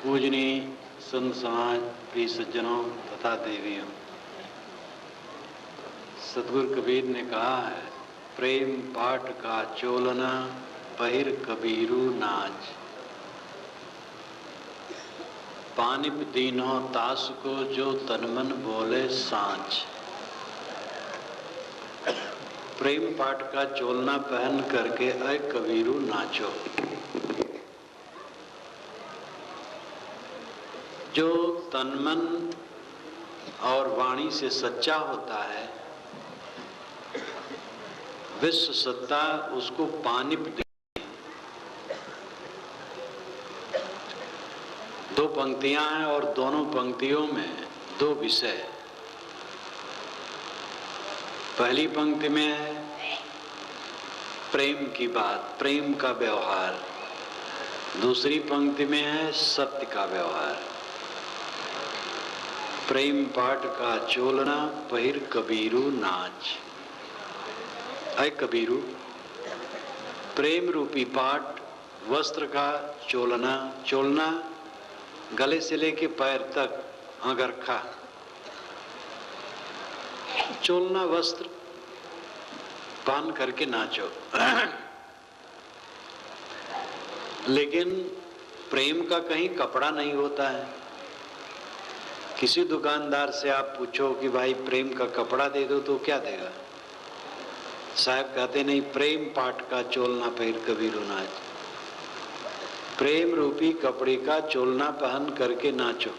पूजनीय संत समाज, प्रिय सज्जनों तथा देवियों, सतगुरु कबीर ने कहा है, प्रेम पाठ का चोलना पहिर कबीरू नाच। पानिप दीनो तास को जो तनमन बोले सांच। प्रेम पाठ का चोलना पहन करके अय कबीरू नाचो। जो तनमन और वाणी से सच्चा होता है, विश्व सत्ता उसको पानिप दे। दो पंक्तियां हैं और दोनों पंक्तियों में दो विषय। पहली पंक्ति में है प्रेम की बात, प्रेम का व्यवहार। दूसरी पंक्ति में है सत्य का व्यवहार। प्रेम पाठ का चोलना पहिर कबीरू नाच। अय कबीरू, प्रेम रूपी पाठ वस्त्र का चोलना, चोलना गले से लेके पैर तक अंगरखा। चोलना वस्त्र पहन करके नाचो। लेकिन प्रेम का कहीं कपड़ा नहीं होता है। किसी दुकानदार से आप पूछो कि भाई प्रेम का कपड़ा दे दो, तो क्या देगा? साहब कहते नहीं, प्रेम पाठ का चोलना पहिर कबीरू नाच। प्रेम रूपी कपड़े का चोलना पहन करके नाचो।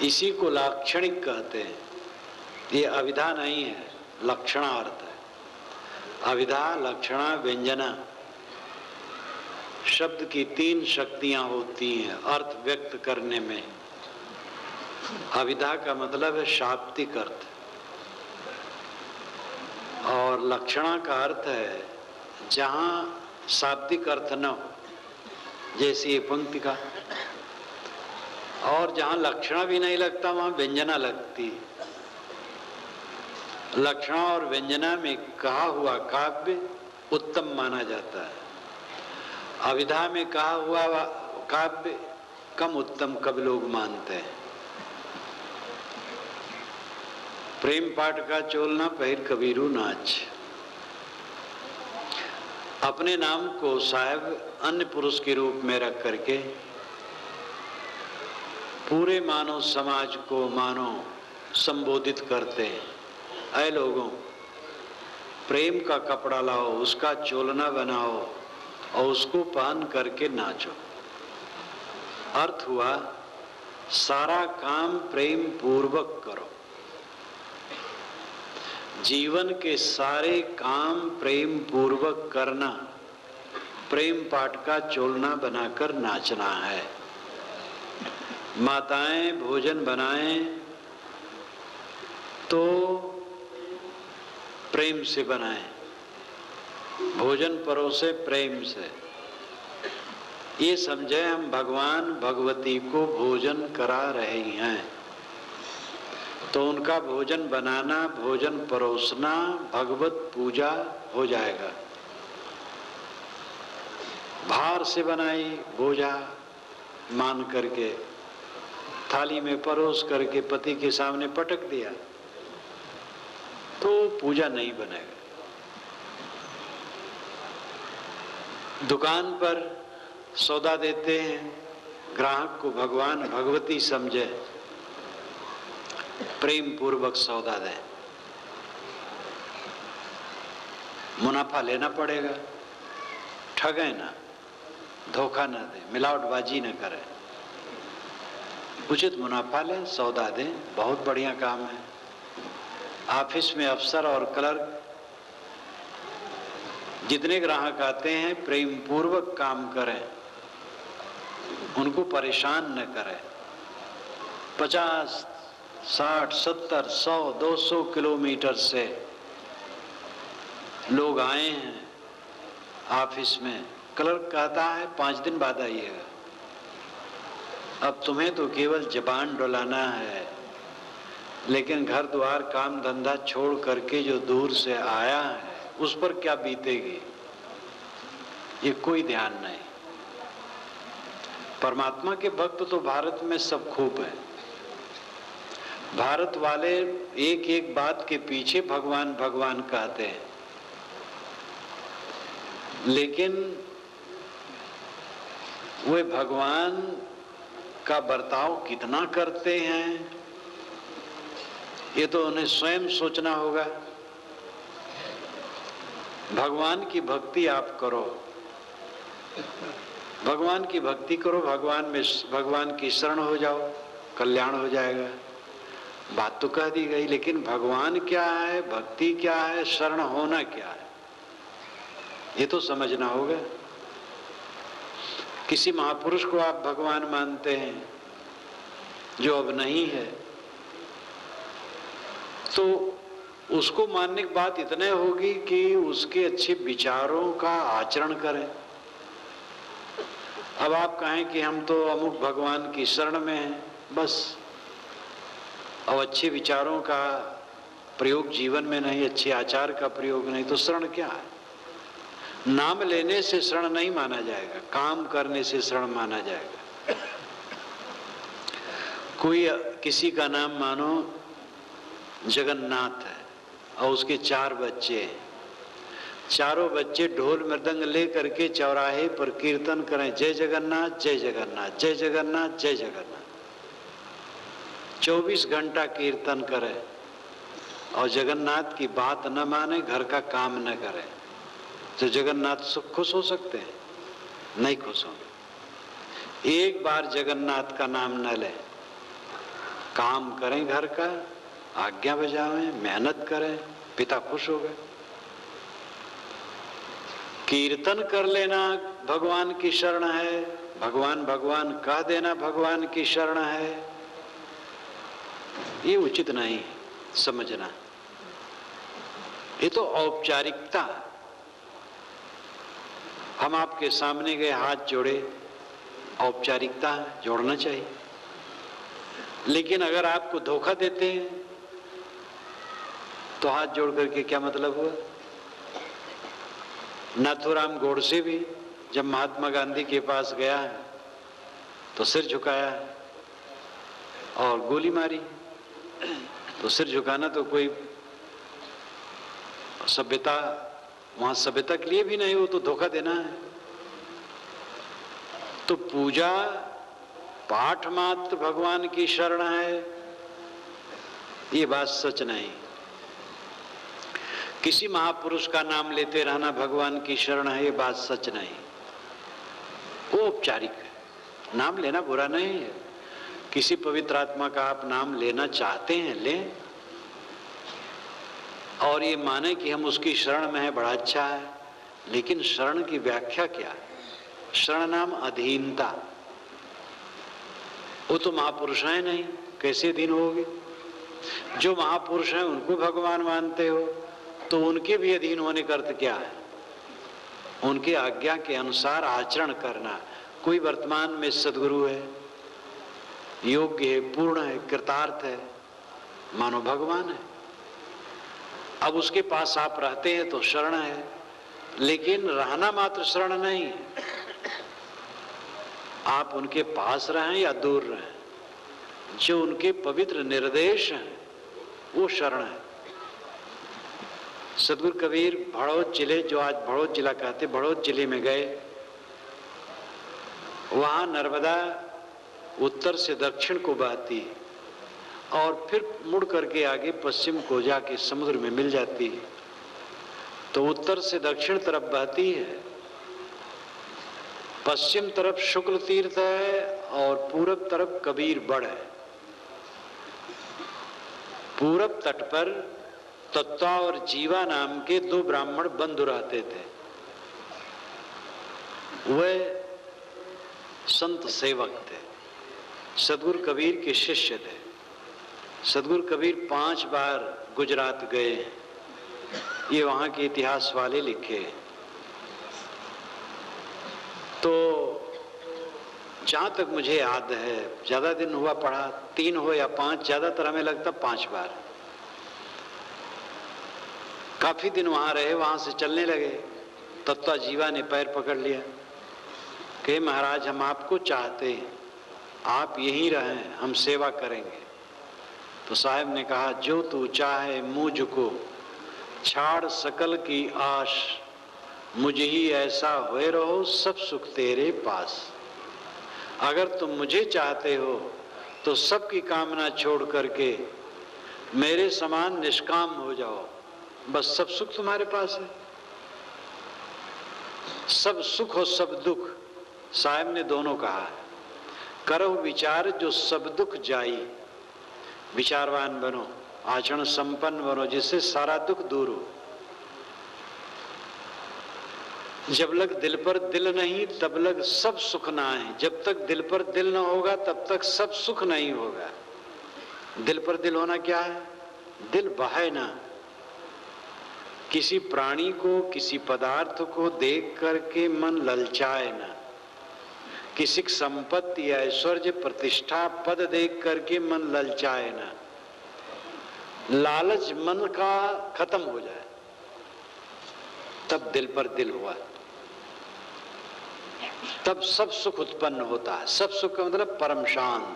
इसी को लाक्षणिक कहते हैं। ये अविधा नहीं है, लक्षणार्थ है। अविधा, लक्षणा, व्यंजना शब्द की तीन शक्तियां होती हैं अर्थ व्यक्त करने में। अविधा का मतलब है शाब्दिक अर्थ, और लक्षणा का अर्थ है जहां शाब्दिक अर्थ न हो, जैसे ये पंक्ति का। और जहां लक्षणा भी नहीं लगता वहां व्यंजना लगती। लक्षणा और व्यंजना में कहा हुआ काव्य उत्तम माना जाता है। अविधा में कहा हुआ काव्य कम उत्तम कवि लोग मानते हैं। प्रेम पाठ का चोलना पहिर कबीरू नाच। अपने नाम को साहब अन्य पुरुष के रूप में रख करके पूरे मानव समाज को मानो संबोधित करते हैं। ऐ लोगों, प्रेम का कपड़ा लाओ, उसका चोलना बनाओ और उसको पहन करके नाचो। अर्थ हुआ सारा काम प्रेम पूर्वक करो। जीवन के सारे काम प्रेम पूर्वक करना, प्रेम पाठ का चोलना बनाकर नाचना है। माताएं भोजन बनाएं तो प्रेम से बनाएं, भोजन परोसे प्रेम से। ये समझे हम भगवान भगवती को भोजन करा रहे हैं, तो उनका भोजन बनाना, भोजन परोसना भगवत पूजा हो जाएगा। भार से बनाई भोजा मान करके थाली में परोस करके पति के सामने पटक दिया तो पूजा नहीं बनेगा। दुकान पर सौदा देते हैं, ग्राहक को भगवान भगवती समझे, प्रेम पूर्वक सौदा दें। मुनाफा लेना पड़ेगा, ठगे ना, धोखा न दे, मिलावटबाजी न करें, उचित मुनाफा लें, सौदा दें। बहुत बढ़िया काम है। ऑफिस में अफसर और क्लर्क जितने ग्राहक आते हैं प्रेम पूर्वक काम करें, उनको परेशान न करें। 50, 60, 70, 100, 200 किलोमीटर से लोग आए हैं ऑफिस में, क्लर्क कहता है 5 दिन बाद आइएगा। अब तुम्हें तो केवल जबान डुलाना है, लेकिन घर द्वार काम धंधा छोड़ करके जो दूर से आया है उस पर क्या बीतेगी, ये कोई ध्यान नहीं। परमात्मा के भक्त तो भारत में सब खूब है। भारत वाले एक एक बात के पीछे भगवान भगवान कहते हैं, लेकिन वे भगवान का बर्ताव कितना करते हैं ये तो उन्हें स्वयं सोचना होगा। भगवान की भक्ति आप करो, भगवान की भक्ति करो, भगवान की शरण हो जाओ, कल्याण हो जाएगा। बात तो कह दी गई, लेकिन भगवान क्या है, भक्ति क्या है, शरण होना क्या है, ये तो समझना होगा। किसी महापुरुष को आप भगवान मानते हैं जो अब नहीं है, तो उसको मानने की बात इतने होगी कि उसके अच्छे विचारों का आचरण करें। अब आप कहें कि हम तो अमुक भगवान की शरण में हैं, बस, अब अच्छे विचारों का प्रयोग जीवन में नहीं, अच्छे आचार का प्रयोग नहीं, तो शरण क्या है? नाम लेने से शरण नहीं माना जाएगा, काम करने से शरण माना जाएगा। कोई किसी का नाम मानो जगन्नाथ है और उसके 4 बच्चे हैं, चारों बच्चे ढोल मृदंग ले करके चौराहे पर कीर्तन करें, जय जगन्नाथ जय जगन्नाथ जय जगन्नाथ जय जगन्नाथ, 24 घंटा कीर्तन करें और जगन्नाथ की बात न माने, घर का काम न करें, तो जगन्नाथ खुश हो सकते हैं? नहीं खुश होंगे। एक बार जगन्नाथ का नाम न लें, काम करें, घर का आज्ञा बजावें, मेहनत करें, पिता खुश हो गए। कीर्तन कर लेना भगवान की शरण है, भगवान भगवान कह देना भगवान की शरण है, ये उचित नहीं समझना। ये तो औपचारिकता। हम आपके सामने गए, हाथ जोड़े, औपचारिकता जोड़ना चाहिए। लेकिन अगर आपको धोखा देते हैं तो हाथ जोड़ करके क्या मतलब हुआ? नाथूराम गोडसे भी जब महात्मा गांधी के पास गया तो सिर झुकाया और गोली मारी। तो सिर झुकाना तो कोई सभ्यता, वहां सभ्यता के लिए भी नहीं हो, तो धोखा देना है। तो पूजा पाठ मात्र भगवान की शरण है, ये बात सच नहीं। किसी महापुरुष का नाम लेते रहना भगवान की शरण है, ये बात सच नहीं। वो औपचारिक है, नाम लेना बुरा नहीं है। किसी पवित्र आत्मा का आप नाम लेना चाहते हैं, लें, और ये माने कि हम उसकी शरण में हैं, बड़ा अच्छा है। लेकिन शरण की व्याख्या क्या है? शरण नाम अधीनता। वो तो महापुरुष हैं नहीं, कैसे अधीन होगे? जो महापुरुष हैं उनको भगवान मानते हो, तो उनके भी अधीन होने का अर्थ क्या है? उनके आज्ञा के अनुसार आचरण करना। कोई वर्तमान में सदगुरु है, योग्य है, पूर्ण है, कृतार्थ है, मानो भगवान है। अब उसके पास आप रहते हैं तो शरण है, लेकिन रहना मात्र शरण नहीं है। आप उनके पास रहें या दूर रहें, जो उनके पवित्र निर्देश हैं वो शरण है। सदगुरु कबीर भड़ौत जिले, जो आज भड़ौत जिला कहते, भड़ौत जिले में गए। वहां नर्मदा उत्तर से दक्षिण को बहती और फिर मुड़ करके आगे पश्चिम को जाके समुद्र में मिल जाती है। तो उत्तर से दक्षिण तरफ बहती है, पश्चिम तरफ शुक्ल तीर्थ है और पूरब तरफ कबीर बड़ है। पूरब तट पर तत्वा और जीवा नाम के 2 ब्राह्मण बंधु रहते थे। वे संत सेवक थे, सदगुरु कबीर के शिष्य थे। सदगुरु कबीर 5 बार गुजरात गए, ये वहां के इतिहास वाले लिखे। तो जहां तक मुझे याद है, ज्यादा दिन हुआ पढ़ा, 3 हो या 5, ज्यादातर हमें लगता 5 बार। काफी दिन वहां रहे, वहां से चलने लगे। तत्वा जीवा ने पैर पकड़ लिया कि महाराज हम आपको चाहते हैं, आप यहीं रहें, हम सेवा करेंगे। तो साहब ने कहा जो तू चाहे मुझको, छाड़ सकल की आश, मुझ ही ऐसा हुए रहो सब सुख तेरे पास। अगर तुम मुझे चाहते हो तो सबकी कामना छोड़ करके मेरे समान निष्काम हो जाओ, बस सब सुख तुम्हारे पास है। सब सुख और सब दुख, साहब ने दोनों कहा है। करो विचार जो सब दुख जाई, विचारवान बनो, आचरण संपन्न बनो, जिससे सारा दुख दूर हो। जब लग दिल पर दिल नहीं तब लग सब सुख ना आए। जब तक दिल पर दिल ना होगा तब तक सब सुख नहीं होगा। दिल पर दिल होना क्या है? दिल बहे ना, किसी प्राणी को, किसी पदार्थ को देख करके मन ललचाए ना, किसी संपत्ति या ऐश्वर्य प्रतिष्ठा पद देख करके मन ललचाए ना। लालच मन का खत्म हो जाए तब दिल पर दिल हुआ, तब सब सुख उत्पन्न होता है। सब सुख का मतलब परम शांत,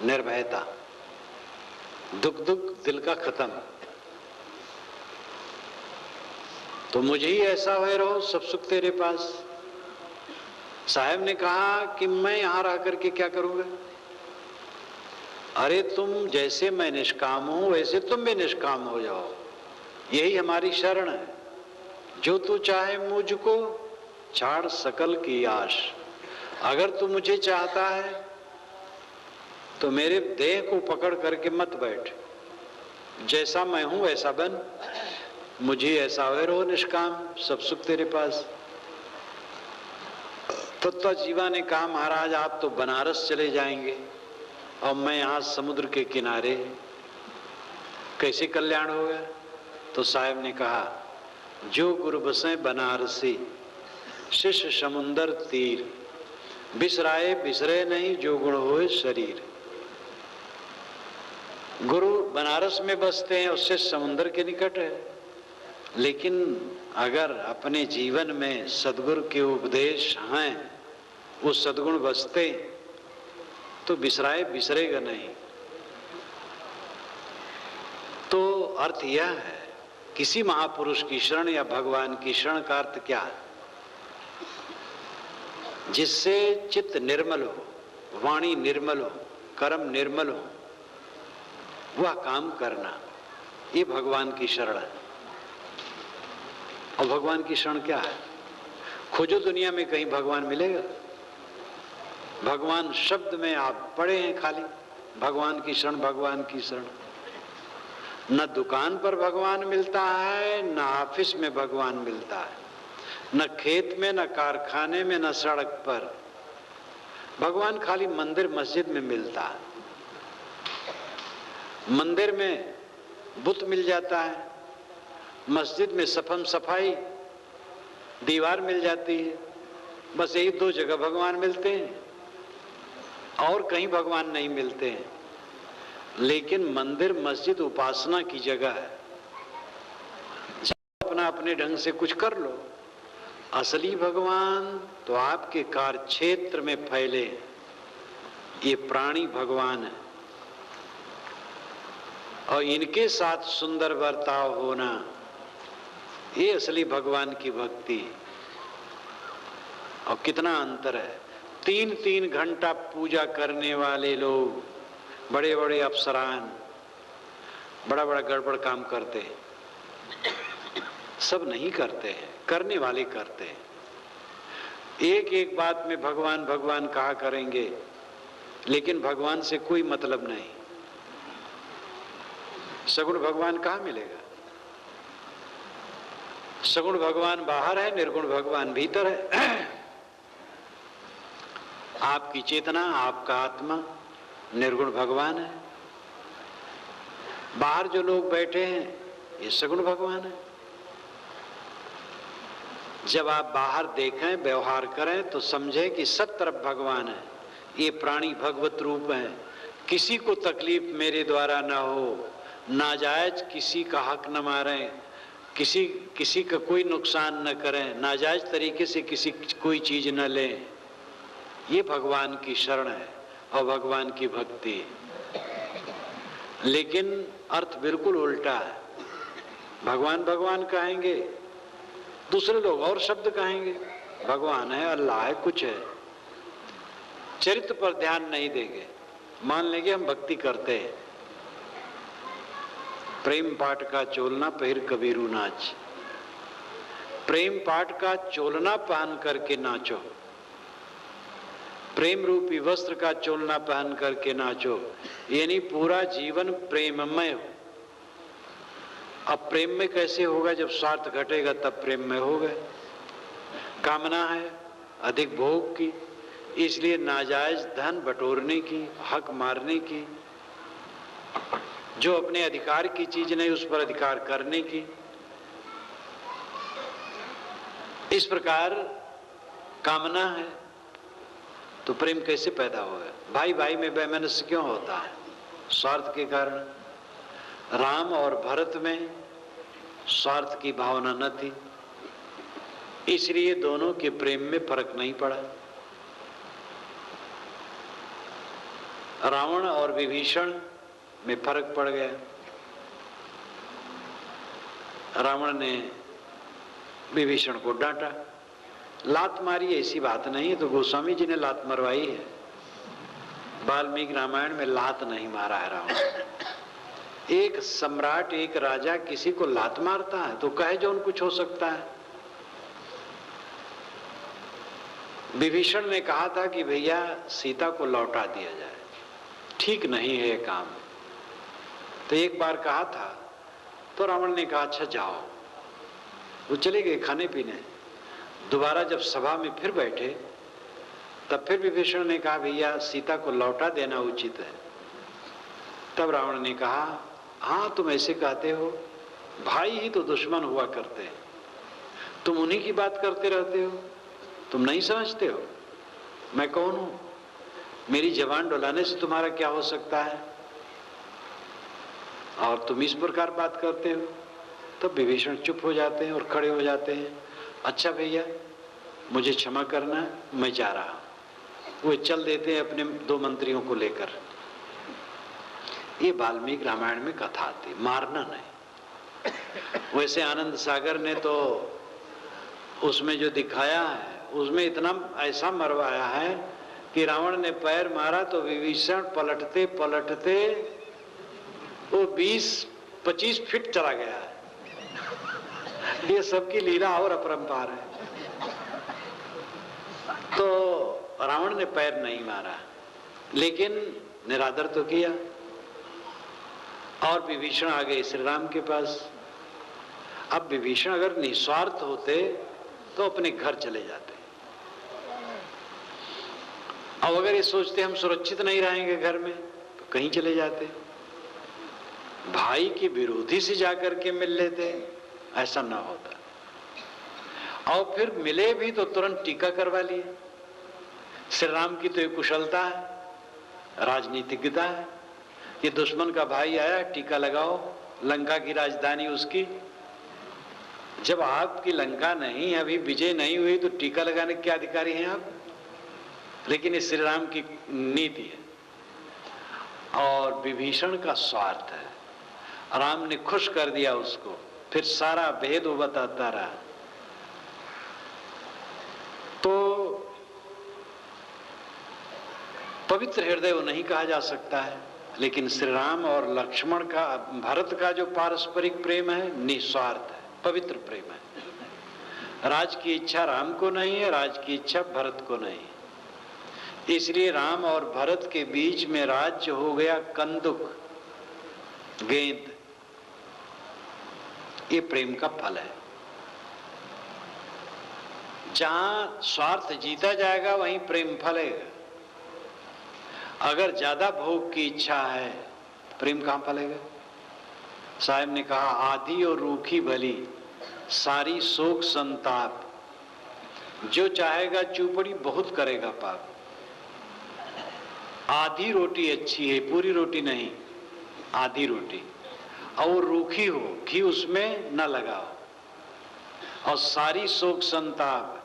निर्भयता, दुख दुख दिल का खत्म। तो मुझे ही ऐसा हुए रहो सब सुख तेरे पास। साहब ने कहा कि मैं यहां रह करके क्या करूंगा? अरे तुम जैसे मैं निष्काम हूं वैसे तुम भी निष्काम हो जाओ, यही हमारी शरण है। जो तू चाहे मुझको, छाड़ सकल की आश। अगर तू मुझे चाहता है तो मेरे देह को पकड़ करके मत बैठ, जैसा मैं हूं वैसा बन, मुझे ऐसा हुए रहो निष्काम, सब सुख तेरे पास। तत्व जीवा ने कहा महाराज आप तो बनारस चले जाएंगे और मैं यहां समुद्र के किनारे, कैसे कल्याण होगा? तो साहब ने कहा जो गुरु बसे बनारसी, शिष्य समुंदर तीर, बिसराए बिसरे नहीं जो गुण होए शरीर। गुरु बनारस में बसते हैं, उससे समुद्र के निकट है, लेकिन अगर अपने जीवन में सद्गुरु के उपदेश हैं, वो सद्गुण बसते तो बिसराए बिसरेगा नहीं। तो अर्थ यह है किसी महापुरुष की शरण या भगवान की शरण का अर्थ क्या है? जिससे चित्त निर्मल हो, वाणी निर्मल हो, कर्म निर्मल हो, वह काम करना, ये भगवान की शरण है। और भगवान की शरण क्या है? खोजो दुनिया में कहीं भगवान मिलेगा? भगवान शब्द में आप पढ़े हैं खाली, भगवान की शरण, भगवान की शरण। न दुकान पर भगवान मिलता है, न ऑफिस में भगवान मिलता है, न खेत में, न कारखाने में, न सड़क पर। भगवान खाली मंदिर मस्जिद में मिलता है। मंदिर में बुत मिल जाता है, मस्जिद में सफम सफाई, दीवार मिल जाती है। बस यही दो जगह भगवान मिलते हैं, और कहीं भगवान नहीं मिलते हैं। लेकिन मंदिर मस्जिद उपासना की जगह है, अपना अपने ढंग से कुछ कर लो। असली भगवान तो आपके कार्य क्षेत्र में फैले, ये प्राणी भगवान है, और इनके साथ सुंदर बर्ताव होना, ये असली भगवान की भक्ति। और कितना अंतर है, 3-3 घंटा पूजा करने वाले लोग, बड़े बड़े अफसरान बड़ा बड़ा गड़बड़ काम करते हैं। सब नहीं करते हैं, करने वाले करते हैं। एक एक बात में भगवान भगवान कहा करेंगे, लेकिन भगवान से कोई मतलब नहीं। सगुण भगवान कहाँ मिलेगा? सगुण भगवान बाहर है, निर्गुण भगवान भीतर है। आपकी चेतना, आपका आत्मा निर्गुण भगवान है। बाहर जो लोग बैठे हैं ये सगुण भगवान है। जब आप बाहर देखें, व्यवहार करें, तो समझें कि सब तरफ भगवान है। ये प्राणी भगवत रूप है। किसी को तकलीफ मेरे द्वारा ना हो, नाजायज किसी का हक न मारें, किसी का कोई नुकसान न करें, नाजायज तरीके से किसी कोई चीज न लें, ये भगवान की शरण है और भगवान की भक्ति है। लेकिन अर्थ बिल्कुल उल्टा है। भगवान भगवान कहेंगे, दूसरे लोग और शब्द कहेंगे, भगवान है, अल्लाह है, कुछ है, चरित्र पर ध्यान नहीं देंगे। मान लेंगे हम भक्ति करते हैं। प्रेम पाठ का चोलना पहिर कबीरू नाच, प्रेम पाठ का चोलना पहन करके नाचो, प्रेम रूपी वस्त्र का चोलना पहन करके नाचो, यानी पूरा जीवन प्रेममय हो। अब प्रेम में कैसे होगा? जब स्वार्थ घटेगा तब प्रेम में होगा। कामना है अधिक भोग की, इसलिए नाजायज धन बटोरने की, हक मारने की, जो अपने अधिकार की चीज नहीं उस पर अधिकार करने की। इस प्रकार कामना है तो प्रेम कैसे पैदा होगा? भाई भाई में वैमनस्य क्यों होता है? स्वार्थ के कारण। राम और भरत में स्वार्थ की भावना न थी, इसलिए दोनों के प्रेम में फर्क नहीं पड़ा। रावण और विभीषण में फर्क पड़ गया। रावण ने विभीषण को डांटा, लात मारी, ऐसी बात नहीं है, तो गोस्वामी जी ने लात मरवाई है। वाल्मीकि रामायण में लात नहीं मारा है रावण। एक सम्राट, एक राजा किसी को लात मारता है तो कहे जो कुछ हो सकता है। विभीषण ने कहा था कि भैया सीता को लौटा दिया जाए, ठीक नहीं है ये काम। तो एक बार कहा था तो रावण ने कहा अच्छा जाओ। वो चले गए खाने पीने। दोबारा जब सभा में फिर बैठे तब फिर विभीषण ने कहा भैया सीता को लौटा देना उचित है। तब रावण ने कहा हाँ तुम ऐसे कहते हो, भाई ही तो दुश्मन हुआ करते हैं, तुम उन्हीं की बात करते रहते हो, तुम नहीं समझते हो मैं कौन हूं? मेरी जवान डुलाने से तुम्हारा क्या हो सकता है और तुम इस प्रकार बात करते हो। तब विभीषण चुप हो जाते हैं और खड़े हो जाते हैं। अच्छा भैया मुझे क्षमा करना, मैं जा रहा हूं। वो चल देते हैं अपने 2 मंत्रियों को लेकर। ये वाल्मीकि रामायण में कथा आती, मारना नहीं। वैसे आनंद सागर ने तो उसमें जो दिखाया है उसमें इतना ऐसा मरवाया है कि रावण ने पैर मारा तो विभीषण पलटते पलटते वो 20-25 फीट चला गया है। ये सबकी लीला और अपरंपार है। तो रावण ने पैर नहीं मारा लेकिन निरादर तो किया और विभीषण आ गए श्री राम के पास। अब विभीषण अगर निस्वार्थ होते तो अपने घर चले जाते। अब अगर ये सोचते हम सुरक्षित नहीं रहेंगे घर में तो कहीं चले जाते, भाई के विरोधी से जाकर के मिल लेते, ऐसा ना होता। और फिर मिले भी तो तुरंत टीका करवा लिए। श्री राम की तो एक कुशलता है, राजनीतिज्ञता है। ये दुश्मन का भाई आया, टीका लगाओ, लंका की राजधानी उसकी। जब आपकी लंका नहीं, अभी विजय नहीं हुई तो टीका लगाने के क्या अधिकारी हैं आप? लेकिन ये श्री राम की नीति है। और विभीषण का स्वार्थ है। राम ने खुश कर दिया उसको, फिर सारा भेद वो बताता रहा। तो पवित्र हृदय वो नहीं कहा जा सकता है, लेकिन श्री राम और लक्ष्मण का, भरत का जो पारस्परिक प्रेम है निस्वार्थ है, पवित्र प्रेम है। राज की इच्छा राम को नहीं है, राज की इच्छा भरत को नहीं। इसलिए राम और भरत के बीच में राज्य हो गया कंदुक, गेंद। ये प्रेम का फल है। जहां स्वार्थ जीता जाएगा वहीं प्रेम फलेगा। अगर ज्यादा भोग की इच्छा है प्रेम कहां फलेगा? साहब ने कहा आधी और रूखी भली सारी शोक संताप, जो चाहेगा चूपड़ी बहुत करेगा पाप। आधी रोटी अच्छी है, पूरी रोटी नहीं, आधी रोटी, और रूखी हो, घी उसमें न लगाओ। और सारी शोक संताप,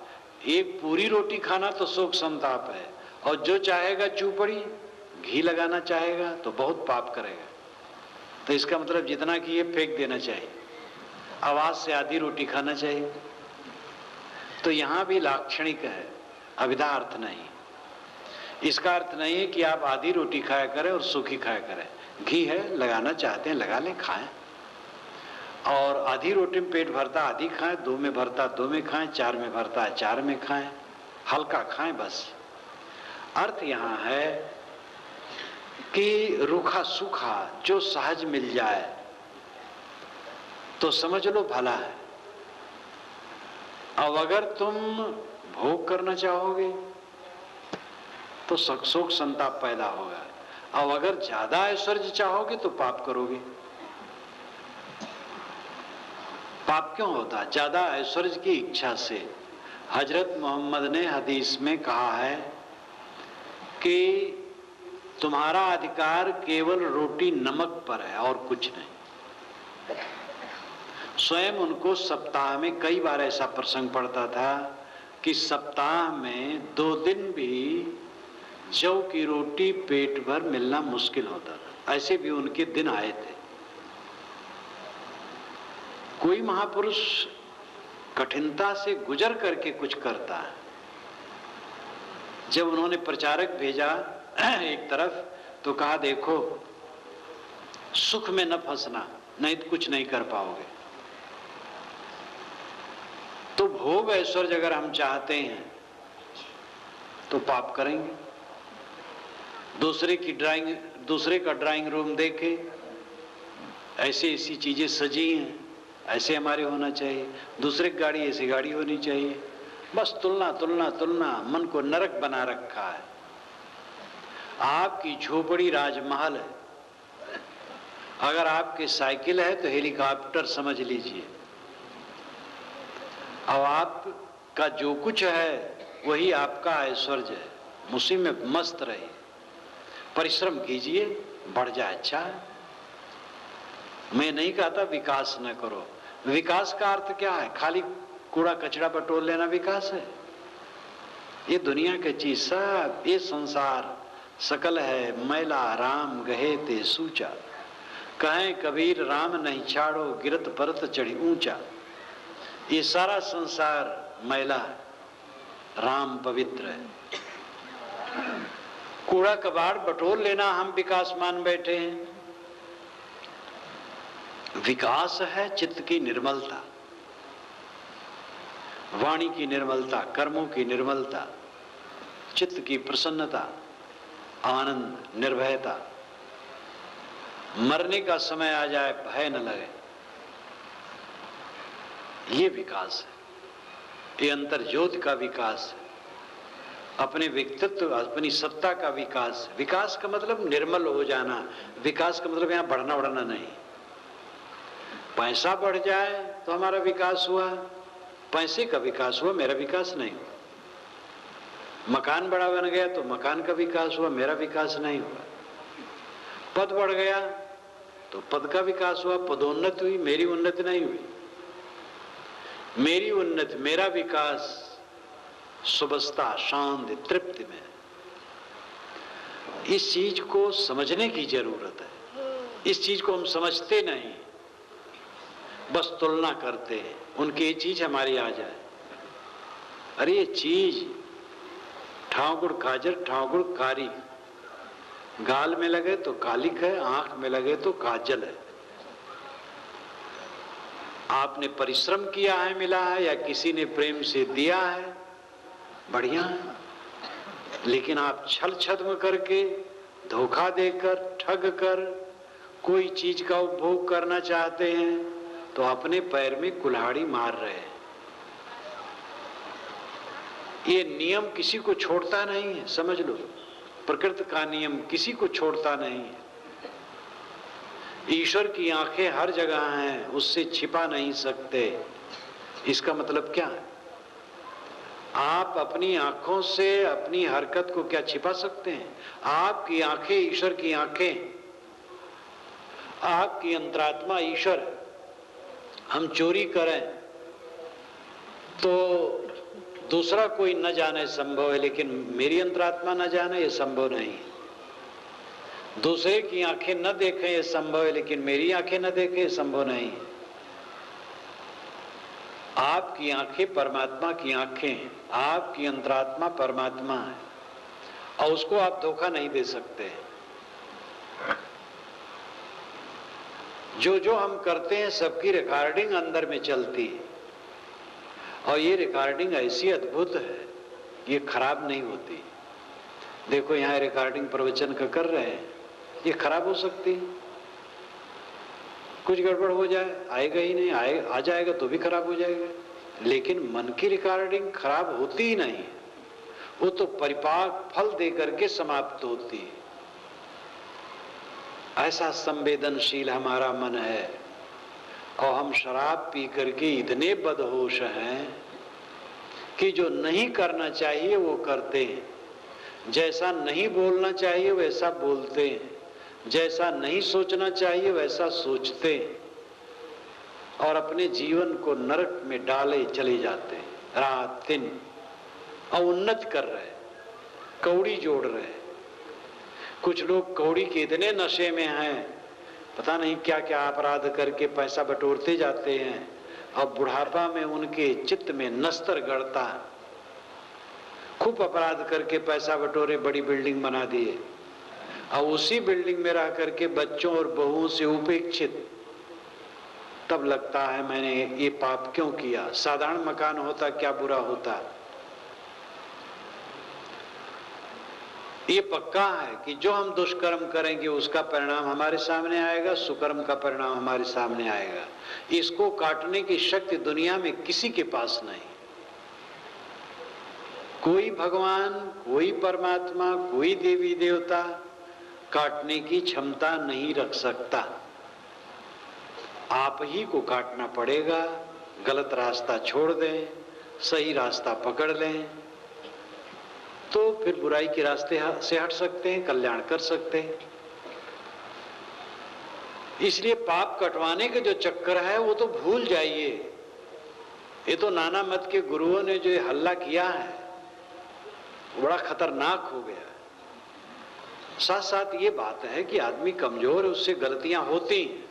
एक पूरी रोटी खाना तो शोक संताप है, और जो चाहेगा चूपड़ी, घी लगाना चाहेगा तो बहुत पाप करेगा। तो इसका मतलब जितना कि ये फेंक देना चाहिए, आवाज से आधी रोटी खाना चाहिए। तो यहां भी लाक्षणिक है, अभिधा अर्थ नहीं। इसका अर्थ नहीं है कि आप आधी रोटी खाया करें और सूखी खाया करें। घी है, लगाना चाहते हैं लगा लें, खाएं। और आधी रोटी में पेट भरता आधी खाएं, 2 में भरता 2 में खाएं, 4 में भरता है 4 में खाएं, हल्का खाएं बस। अर्थ यहां है कि रूखा सूखा जो सहज मिल जाए तो समझ लो भला है। अब अगर तुम भोग करना चाहोगे तो शोक संताप पैदा होगा। अब अगर ज्यादा ऐश्वर्य चाहोगे तो पाप करोगे। पाप क्यों होता है? ज्यादा ऐश्वर्य की इच्छा से। हजरत मोहम्मद ने हदीस में कहा है कि तुम्हारा अधिकार केवल रोटी नमक पर है और कुछ नहीं। स्वयं उनको सप्ताह में कई बार ऐसा प्रसंग पड़ता था कि सप्ताह में 2 दिन भी जौ की रोटी पेट भर मिलना मुश्किल होता था। ऐसे भी उनके दिन आए थे। कोई महापुरुष कठिनता से गुजर करके कुछ करता है। जब उन्होंने प्रचारक भेजा एक तरफ तो कहा देखो सुख में न फंसना, नहीं तो कुछ नहीं कर पाओगे। तो भोग ऐश्वर्य अगर हम चाहते हैं तो पाप करेंगे। दूसरे का ड्राइंग रूम देखे, ऐसी ऐसी चीजें सजी हैं, ऐसे हमारे होना चाहिए। दूसरे की गाड़ी ऐसी गाड़ी होनी चाहिए। बस तुलना तुलना तुलना, मन को नरक बना रखा है। आपकी झोपड़ी राजमहल है, अगर आपकी साइकिल है तो हेलीकॉप्टर समझ लीजिए। अब आपका जो कुछ है वही आपका ऐश्वर्य है। उसी में मस्त रहिए, परिश्रम कीजिए, बढ़ जाए अच्छा है। मैं नहीं कहता विकास न करो। विकास का अर्थ क्या है? खाली कूड़ा कचरा बटोर लेना विकास है? ये दुनिया की चीज सब, ये संसार सकल है मैला, राम गहे ते सूचा। कहें कबीर राम नहीं छाड़ो, गिरत परत चढ़ी ऊंचा। ये सारा संसार मैला है, राम पवित्र है। कूड़ा कबाड़ बटोर लेना हम विकास मान बैठे हैं। विकास है चित्त की निर्मलता, वाणी की निर्मलता, कर्मों की निर्मलता, चित्त की प्रसन्नता, आनंद, निर्भयता। मरने का समय आ जाए भय न लगे, ये विकास है। ये अंतर्ज्योति का विकास है, अपने व्यक्तित्व, अपनी सत्ता का विकास। विकास का मतलब निर्मल हो जाना। विकास का मतलब यहां बढ़ना बढ़ना नहीं। पैसा बढ़ जाए तो हमारा विकास हुआ, पैसे का विकास हुआ, मेरा विकास नहीं हुआ। मकान बड़ा बन गया तो मकान का विकास हुआ, मेरा विकास नहीं हुआ। पद बढ़ गया तो पद का विकास हुआ, पदोन्नति हुई, मेरी उन्नति नहीं हुई। मेरी उन्नति, मेरा विकास सुबस्ता, शांति, तृप्ति में। इस चीज को समझने की जरूरत है। इस चीज को हम समझते नहीं, बस तुलना करते हैं। उनकी ये चीज हमारी आ जाए, अरे ये चीज ठाकुर काजर, ठाकुर कारी, गाल में लगे तो कालिक है, आंख में लगे तो काजल है। आपने परिश्रम किया है मिला है, या किसी ने प्रेम से दिया है, बढ़िया है। लेकिन आप छल छद्म करके, धोखा देकर, ठग कर कोई चीज का उपभोग करना चाहते हैं तो अपने पैर में कुल्हाड़ी मार रहे हैं। ये नियम किसी को छोड़ता नहीं है, समझ लो। प्रकृति का नियम किसी को छोड़ता नहीं है। ईश्वर की आंखें हर जगह हैं, उससे छिपा नहीं सकते। इसका मतलब क्या है? आप अपनी आंखों से अपनी हरकत को क्या छिपा सकते हैं? आपकी आंखें ईश्वर की आंखें, आपकी अंतरात्मा ईश्वर है। हम चोरी करें तो दूसरा कोई न जाने संभव है, लेकिन मेरी अंतरात्मा न जाने ये संभव नहीं है। दूसरे की आंखें न देखें ये संभव है, लेकिन मेरी आंखें न देखें ये संभव नहीं है। आपकी आंखें परमात्मा की आंखें हैं, आपकी अंतरात्मा परमात्मा है, और उसको आप धोखा नहीं दे सकते। जो जो हम करते हैं सबकी रिकॉर्डिंग अंदर में चलती है, और ये रिकॉर्डिंग ऐसी अद्भुत है, ये खराब नहीं होती। देखो यहाँ रिकॉर्डिंग प्रवचन का कर रहे हैं, ये खराब हो सकती है, कुछ गड़बड़ हो जाए, आएगा ही नहीं, आ जाएगा तो भी खराब हो जाएगा। लेकिन मन की रिकॉर्डिंग खराब होती ही नहीं, वो तो परिपाक फल दे करके समाप्त होती है। ऐसा संवेदनशील हमारा मन है, और हम शराब पी करके इतने बदहोश हैं कि जो नहीं करना चाहिए वो करते हैं, जैसा नहीं बोलना चाहिए वैसा बोलते हैं, जैसा नहीं सोचना चाहिए वैसा सोचते हैं, और अपने जीवन को नरक में डाले चले जाते हैं रात दिन, और उन्नत कर रहे, कौड़ी जोड़ रहे। कुछ लोग कौड़ी के इतने नशे में हैं, पता नहीं क्या क्या अपराध करके पैसा बटोरते जाते हैं, और बुढ़ापा में उनके चित्त में नस्तर गड़ता है। खूब अपराध करके पैसा बटोरे, बड़ी बिल्डिंग बना दिए, और उसी बिल्डिंग में रह करके बच्चों और बहुओं से उपेक्षित। तब लगता है मैंने ये पाप क्यों किया। साधारण मकान होता क्या बुरा होता। ये पक्का है कि जो हम दुष्कर्म करेंगे उसका परिणाम हमारे सामने आएगा, सुकर्म का परिणाम हमारे सामने आएगा। इसको काटने की शक्ति दुनिया में किसी के पास नहीं। कोई भगवान, कोई परमात्मा, कोई देवी देवता काटने की क्षमता नहीं रख सकता। आप ही को काटना पड़ेगा। गलत रास्ता छोड़ दें, सही रास्ता पकड़ लें, तो फिर बुराई के रास्ते से हट सकते हैं, कल्याण कर सकते हैं। इसलिए पाप कटवाने के जो चक्कर है वो तो भूल जाइए। ये तो नाना मत के गुरुओं ने जो हल्ला किया है बड़ा खतरनाक हो गया। साथ साथ ये बात है कि आदमी कमजोर है, उससे गलतियां होती हैं,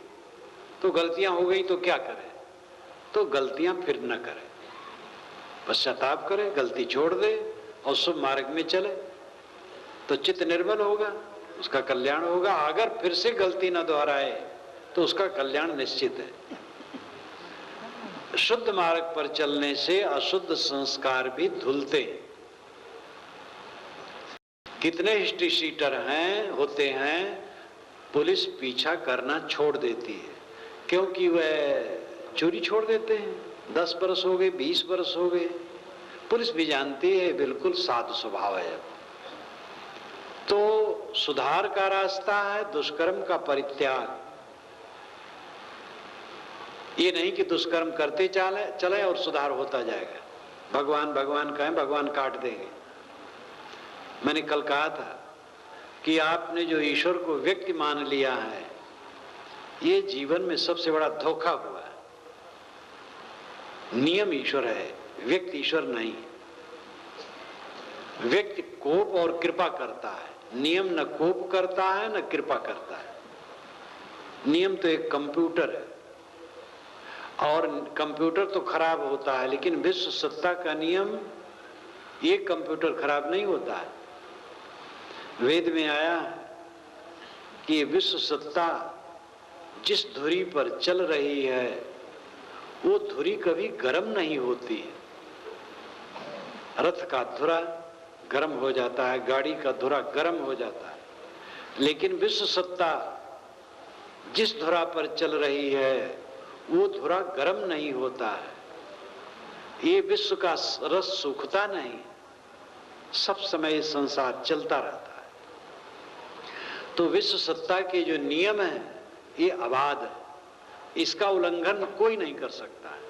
तो गलतियां हो गई तो क्या करे, तो गलतियां फिर न करे, पश्चाताप करे, गलती छोड़ दे और शुभ मार्ग में चले, तो चित्त निर्मल होगा, उसका कल्याण होगा। अगर फिर से गलती न दोहराए तो उसका कल्याण निश्चित है। शुद्ध मार्ग पर चलने से अशुद्ध संस्कार भी धुलते हैं। कितने हिस्ट्री शीटर होते हैं, पुलिस पीछा करना छोड़ देती है क्योंकि वह चोरी छोड़ देते हैं। 10 बरस हो गए, 20 बरस हो गए, पुलिस भी जानती है बिल्कुल साधु स्वभाव है। तो सुधार का रास्ता है दुष्कर्म का परित्याग। ये नहीं कि दुष्कर्म करते चले और सुधार होता जाएगा। भगवान भगवान कहें, भगवान काट देंगे। मैंने कल कहा था कि आपने जो ईश्वर को व्यक्ति मान लिया है, ये जीवन में सबसे बड़ा धोखा हुआ है। नियम ईश्वर है, व्यक्ति ईश्वर नहीं। व्यक्ति कोप और कृपा करता है, नियम न कोप करता है न कृपा करता है। नियम तो एक कंप्यूटर है, और कंप्यूटर तो खराब होता है, लेकिन विश्व सत्ता का नियम ये कंप्यूटर खराब नहीं होता है। वेद में आया कि विश्व सत्ता जिस धुरी पर चल रही है वो धुरी कभी गर्म नहीं होती है। रथ का धुरा गर्म हो जाता है, गाड़ी का धुरा गर्म हो जाता है, लेकिन विश्व सत्ता जिस धुरा पर चल रही है वो धुरा गर्म नहीं होता है। ये विश्व का रस सूखता नहीं, सब समय संसार चलता रहता है। तो विश्व सत्ता के जो नियम है ये अबाध है, इसका उल्लंघन कोई नहीं कर सकता है।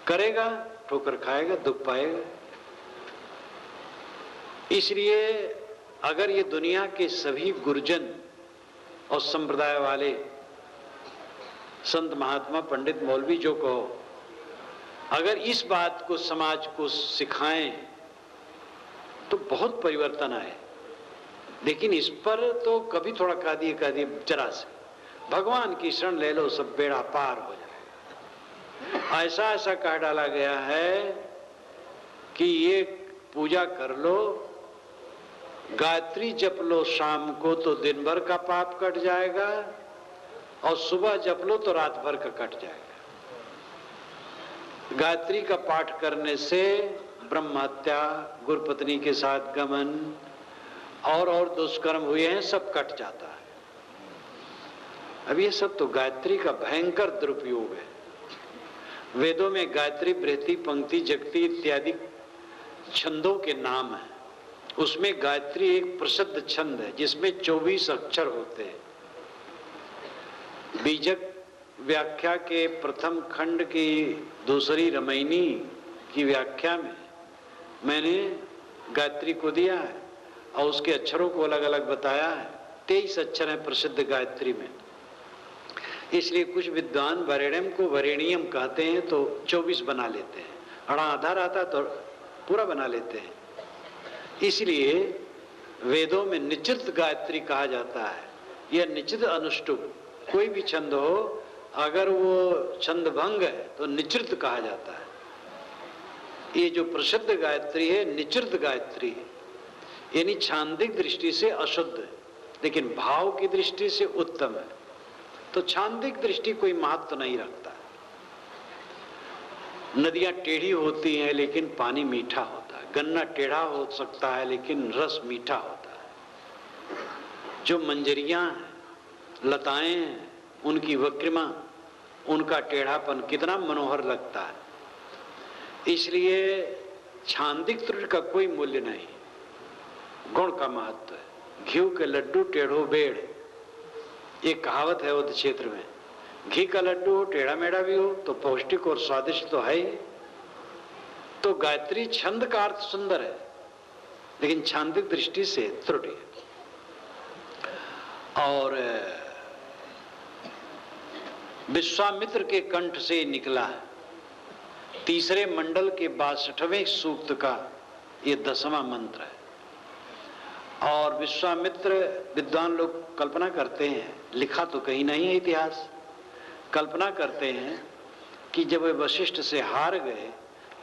करेगा ठोकर खाएगा, दुख पाएगा। इसलिए अगर ये दुनिया के सभी गुरुजन और संप्रदाय वाले संत महात्मा पंडित मौलवी जो कहो, अगर इस बात को समाज को सिखाएं तो बहुत परिवर्तन आए। लेकिन इस पर तो कभी थोड़ा कह दिए जरा से, भगवान की शरण ले लो सब बेड़ा पार हो जाए। ऐसा ऐसा कह डाला गया है कि ये पूजा कर लो, गायत्री जप लो शाम को तो दिन भर का पाप कट जाएगा, और सुबह जप लो तो रात भर का कट जाएगा। गायत्री का पाठ करने से ब्रह्म हत्या, गुरुपत्नी के साथ गमन और दुष्कर्म हुए हैं सब कट जाता है। अब ये सब तो गायत्री का भयंकर दुरुपयोग है। वेदों में गायत्री, बृहति, पंक्ति, जगती इत्यादि छंदों के नाम हैं। उसमें गायत्री एक प्रसिद्ध छंद है जिसमें 24 अक्षर होते हैं। बीजक व्याख्या के प्रथम खंड की दूसरी रमैनी की व्याख्या में मैंने गायत्री को दिया है और उसके अक्षरों को अलग अलग बताया है। 23 अक्षर हैं प्रसिद्ध गायत्री में, इसलिए कुछ विद्वान वरेण्यम को वरेणियम कहते हैं तो 24 बना लेते हैं, अड़ा आधा रहता तो पूरा बना लेते हैं। इसलिए वेदों में निश्चित गायत्री कहा जाता है। यह निश्चित अनुष्टुप कोई भी छंद हो, अगर वो छंद भंग है तो निश्चित कहा जाता है। ये जो प्रसिद्ध गायत्री है निश्चित गायत्री है, यानी छांदिक दृष्टि से अशुद्ध है लेकिन भाव की दृष्टि से उत्तम है। तो छांदिक दृष्टि कोई महत्व नहीं रखता। नदियां टेढ़ी होती हैं लेकिन पानी मीठा होता है, गन्ना टेढ़ा हो सकता है लेकिन रस मीठा होता है। जो मंजरियां हैं, लताएं हैं, उनकी वक्रिमा, उनका टेढ़ापन कितना मनोहर लगता है। इसलिए छांदिक त्रुटि का कोई मूल्य नहीं, गुण का महत्व है। घी के लड्डू टेढ़ो बेड़, ये कहावत है उस क्षेत्र में। घी का लड्डू हो, टेढ़ा मेढ़ा भी हो तो पौष्टिक और स्वादिष्ट तो है ही। तो गायत्री छंद का अर्थ सुंदर है लेकिन छांदिक दृष्टि से त्रुटि है। और विश्वामित्र के कंठ से निकला है तीसरे मंडल के 62वें सूक्त का ये 10वां मंत्र है। और विश्वामित्र, विद्वान लोग कल्पना करते हैं, लिखा तो कहीं नहीं है इतिहास, कल्पना करते हैं कि जब वे वशिष्ठ से हार गए,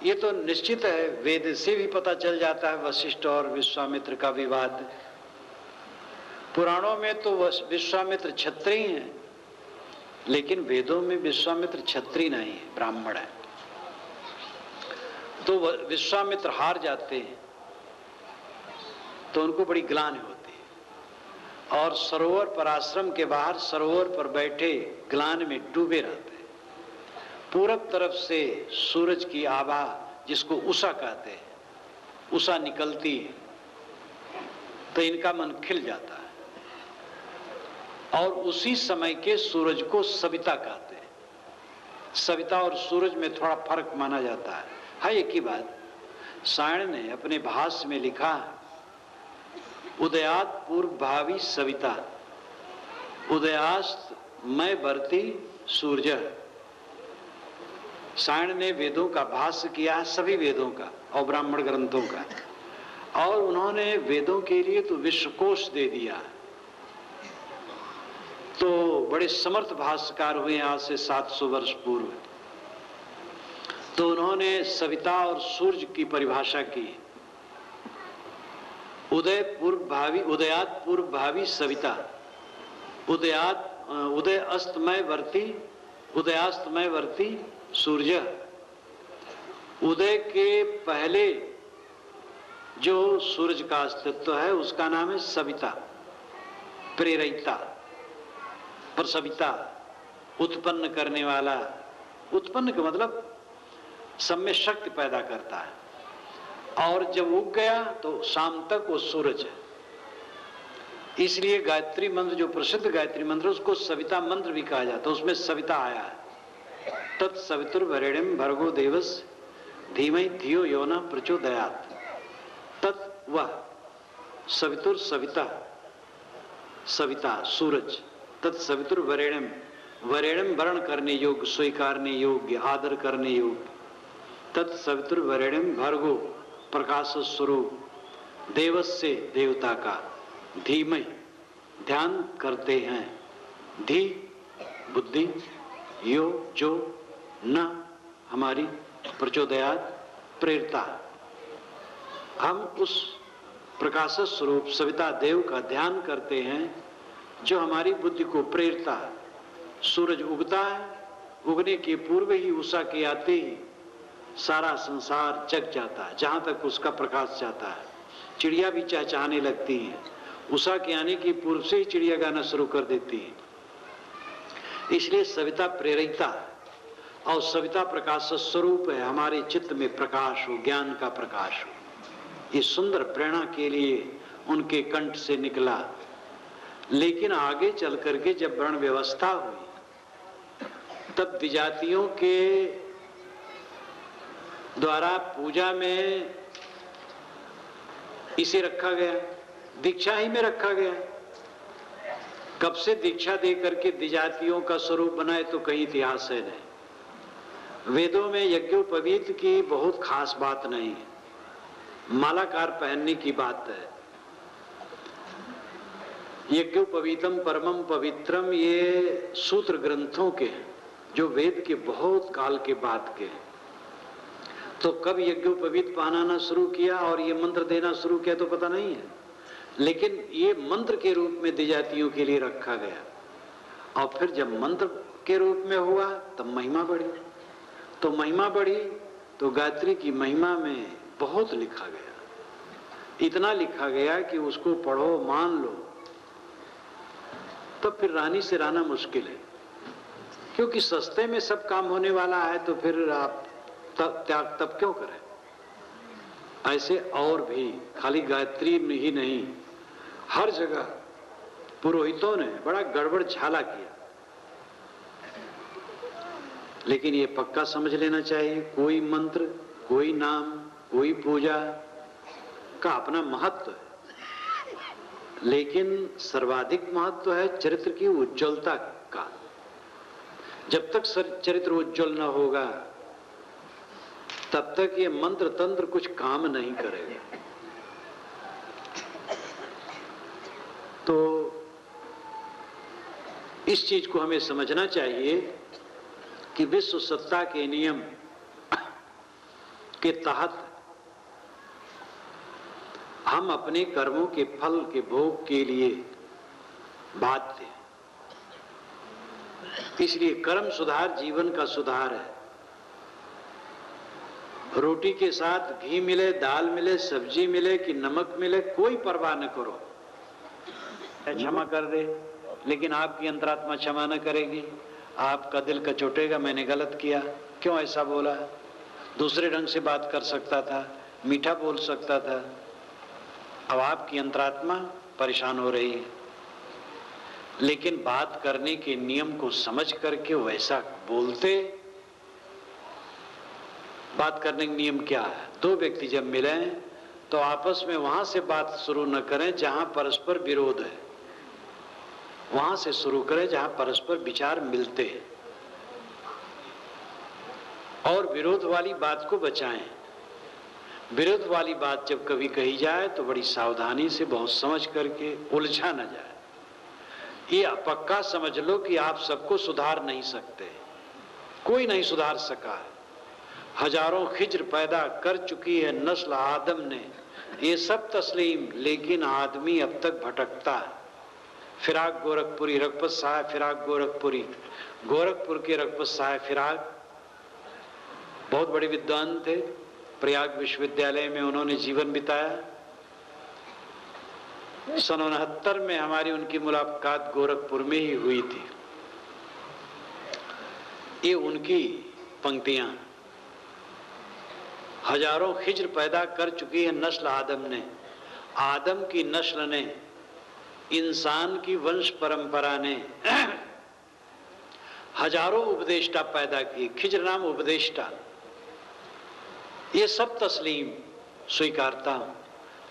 ये तो निश्चित है, वेद से भी पता चल जाता है वशिष्ठ और विश्वामित्र का विवाद। पुराणों में तो विश्वामित्र क्षत्रिय हैं लेकिन वेदों में विश्वामित्र क्षत्रिय नहीं है, ब्राह्मण है। तो विश्वामित्र हार जाते हैं तो उनको बड़ी ग्लानि होती है और सरोवर पर, आश्रम के बाहर सरोवर पर बैठे ग्लानि में डूबे रहते हैं। पूरब तरफ से सूरज की आभा, जिसको उषा कहते हैं, उषा निकलती है तो इनका मन खिल जाता है। और उसी समय के सूरज को सविता कहते हैं। सविता और सूरज में थोड़ा फर्क माना जाता है एक ही बात। सायण ने अपने भाष्य में लिखा, उदयात पूर्व भावी सविता, उदयास्त मैं बरती सूर्य। सायण ने वेदों का भाष्य किया, सभी वेदों का और ब्राह्मण ग्रंथों का, और उन्होंने वेदों के लिए तो विश्वकोश दे दिया। तो बड़े समर्थ भाष्यकार हुए आज से 700 वर्ष पूर्व। तो उन्होंने सविता और सूर्य की परिभाषा की, उदय पूर्व भावी, उदयात पूर्व भावी सविता, उदय अस्तमय वर्ती, उदयास्तमय वर्ती सूर्य। उदय के पहले जो सूरज का अस्तित्व है उसका नाम है सविता, प्रेरिता, प्रसविता, उत्पन्न करने वाला। उत्पन्न का मतलब सब में शक्ति पैदा करता है। और जब उग गया तो शाम तक वो सूरज है। इसलिए गायत्री मंत्र, जो प्रसिद्ध गायत्री मंत्र, उसको सविता मंत्र भी कहा जाता है। उसमें सविता आया है, तत्सवितुर्वरेण्यं भर्गो देवस्य धीमहि धियो यो नः प्रचोदयात्। तत् वह सवितुर सविता, सविता सूरज, तत्सवितुर्वरेण्यम, वरेण्यम वर्ण करने योग्य, स्वीकारने योग्य, आदर करने योग्य, तत्सवितुर्वरेण्यं भर्गो प्रकाश स्वरूप देवस्य देवता का धीमहि ध्यान करते हैं। धी बुद्धि, यो जो, न हमारी प्रचोदयात प्रेरता। हम उस प्रकाश स्वरूप सविता देव का ध्यान करते हैं जो हमारी बुद्धि को प्रेरता है। सूरज उगता है, उगने के पूर्व ही उषा के आते ही सारा संसार जग जाता है, जहां तक उसका प्रकाश जाता है। चिड़िया भी चहचहाने लगती है, उषा के आने के पूर्व से ही चिड़िया गाना शुरू कर देती है। इसलिए सविता प्रेरिता और सविता प्रकाश स्वरूप है। हमारे चित्त में प्रकाश हो, ज्ञान का प्रकाश हो। ये सुंदर प्रेरणा के लिए उनके कंठ से निकला। लेकिन आगे चल करके जब वर्ण व्यवस्था हुई तब द्विजातियों के द्वारा पूजा में इसे रखा गया, दीक्षा ही में रखा गया। कब से दीक्षा दे करके द्विजातियों का स्वरूप बनाए तो कहीं इतिहास है नहीं। वेदों में यज्ञोपवीत की बहुत खास बात नहीं है, मालाकार पहनने की बात है। यज्ञोपवीतम परमम पवित्रम, ये सूत्र ग्रंथों के जो वेद के बहुत काल के बाद के। तो कब यज्ञोपवीत पहनाना शुरू किया और ये मंत्र देना शुरू किया तो पता नहीं है, लेकिन ये मंत्र के रूप में द्विजातियों के लिए रखा गया। और फिर जब मंत्र के रूप में हुआ तब महिमा बढ़ी, तो महिमा बढ़ी तो गायत्री की महिमा में बहुत लिखा गया। इतना लिखा गया कि उसको पढ़ो, मान लो, तब फिर रानी से रहना मुश्किल है। क्योंकि सस्ते में सब काम होने वाला है तो फिर आप त्याग तब क्यों करें। ऐसे और भी, खाली गायत्री में ही नहीं, हर जगह पुरोहितों ने बड़ा गड़बड़ झाला किया। लेकिन ये पक्का समझ लेना चाहिए, कोई मंत्र, कोई नाम, कोई पूजा का अपना महत्व है, लेकिन सर्वाधिक महत्व है चरित्र की उज्ज्वलता का। जब तक चरित्र उज्ज्वल न होगा तब तक ये मंत्र तंत्र कुछ काम नहीं करेगा। तो इस चीज को हमें समझना चाहिए कि विश्व सत्ता के नियम के तहत हम अपने कर्मों के फल के भोग के लिए बाध्य। इसलिए कर्म सुधार जीवन का सुधार है। रोटी के साथ घी मिले, दाल मिले, सब्जी मिले कि नमक मिले, कोई परवाह न करो, क्षमा कर दे। लेकिन आपकी अंतरात्मा क्षमा न करेगी, आपका दिल कचोटेगा, मैंने गलत किया, क्यों ऐसा बोला। दूसरे ढंग से बात कर सकता था, मीठा बोल सकता था। अब आपकी अंतरात्मा परेशान हो रही है। लेकिन बात करने के नियम को समझ करके वैसा बोलते। बात करने का नियम क्या है? दो व्यक्ति जब मिले तो आपस में वहां से बात शुरू न करें जहां परस्पर विरोध है, वहां से शुरू करें जहां परस्पर विचार मिलते हैं, और विरोध वाली बात को बचाएं। विरोध वाली बात जब कभी कही जाए तो बड़ी सावधानी से, बहुत समझ करके, उलझा न जाए। ये पक्का समझ लो कि आप सबको सुधार नहीं सकते, कोई नहीं सुधार सका है। हजारों खिज्र पैदा कर चुकी है नस्ल आदम ने, ये सब तस्लीम, लेकिन आदमी अब तक भटकता है। फिराक गोरखपुरी, रघुपत साहब फिराक गोरखपुरी, गोरखपुर के रघुपत साहब फिराक बहुत बड़े विद्वान थे। प्रयाग विश्वविद्यालय में उन्होंने जीवन बिताया। सन 69 में हमारी उनकी मुलाकात गोरखपुर में ही हुई थी। ये उनकी पंक्तियां, हजारों खिज्र पैदा कर चुकी है नस्ल आदम ने, आदम की नस्ल ने, इंसान की वंश परंपरा ने हजारों उपदेष्टा पैदा किए। खिज्र नाम उपदेष्टा, ये सब तस्लीम स्वीकारता हूं,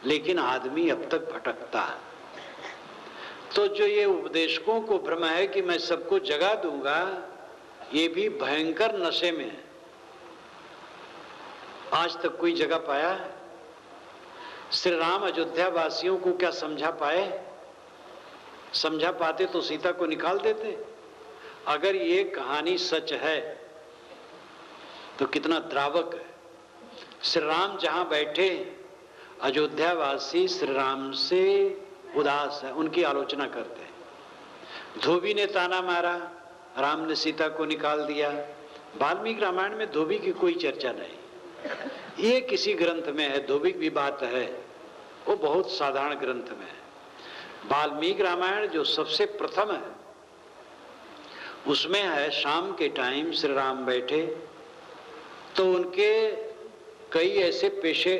लेकिन आदमी अब तक भटकता है। तो जो ये उपदेशकों को भ्रम है कि मैं सबको जगा दूंगा, ये भी भयंकर नशे में है। आज तक कोई जगह पाया है? श्री राम अयोध्या वासियों को क्या समझा पाए? समझा पाते तो सीता को निकाल देते। अगर ये कहानी सच है तो कितना द्रावक है। श्री राम जहां बैठे, अयोध्या वासी श्री राम से उदास है, उनकी आलोचना करते हैं। धोबी ने ताना मारा, राम ने सीता को निकाल दिया। वाल्मीकि रामायण में धोबी की कोई चर्चा नहीं। ये किसी ग्रंथ में है, धोबी की बात है, वो बहुत साधारण ग्रंथ में है। वाल्मीकि रामायण जो सबसे प्रथम है उसमें है शाम के टाइम श्री राम बैठे तो उनके कई ऐसे पेशे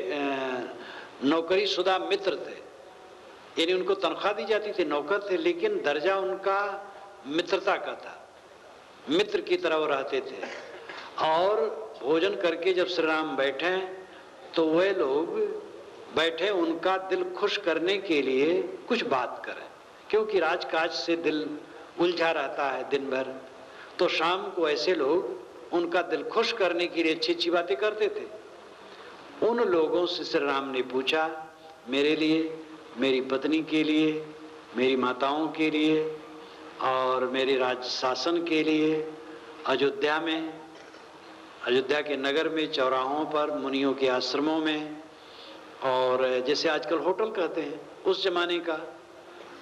नौकरी शुदा मित्र थे, यानी उनको तनख्वाह दी जाती थी, नौकर थे, लेकिन दर्जा उनका मित्रता का था, मित्र की तरह वो रहते थे। और भोजन करके जब श्री राम बैठे तो वे लोग बैठे उनका दिल खुश करने के लिए कुछ बात करें, क्योंकि राजकाज से दिल उलझा रहता है दिन भर। तो शाम को ऐसे लोग उनका दिल खुश करने के लिए अच्छी अच्छी बातें करते थे। उन लोगों से श्री राम ने पूछा, मेरे लिए, मेरी पत्नी के लिए, मेरी माताओं के लिए और मेरे राज शासन के लिए अयोध्या में, अयोध्या के नगर में, चौराहों पर, मुनियों के आश्रमों में, और जैसे आजकल होटल कहते हैं उस जमाने का,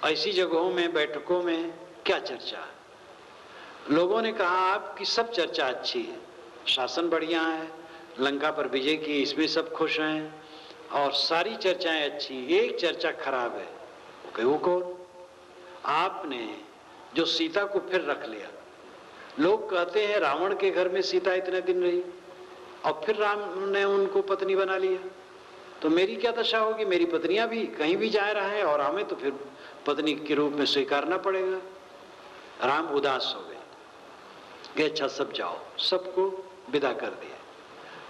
ऐसी जगहों में, बैठकों में क्या चर्चा? लोगों ने कहा आपकी सब चर्चा अच्छी है, शासन बढ़िया है, लंका पर विजय की इसमें सब खुश हैं और सारी चर्चाएं अच्छी, एक चर्चा खराब है। वो कौन? आपने जो सीता को फिर रख लिया। लोग कहते हैं रावण के घर में सीता इतने दिन रही और फिर राम ने उनको पत्नी बना लिया, तो मेरी क्या दशा होगी? मेरी पत्नियां भी कहीं भी जा रहे हैं और हमें तो फिर पत्नी के रूप में स्वीकारना पड़ेगा। राम उदास हो गए, अच्छा सब जाओ, सबको विदा कर दिया।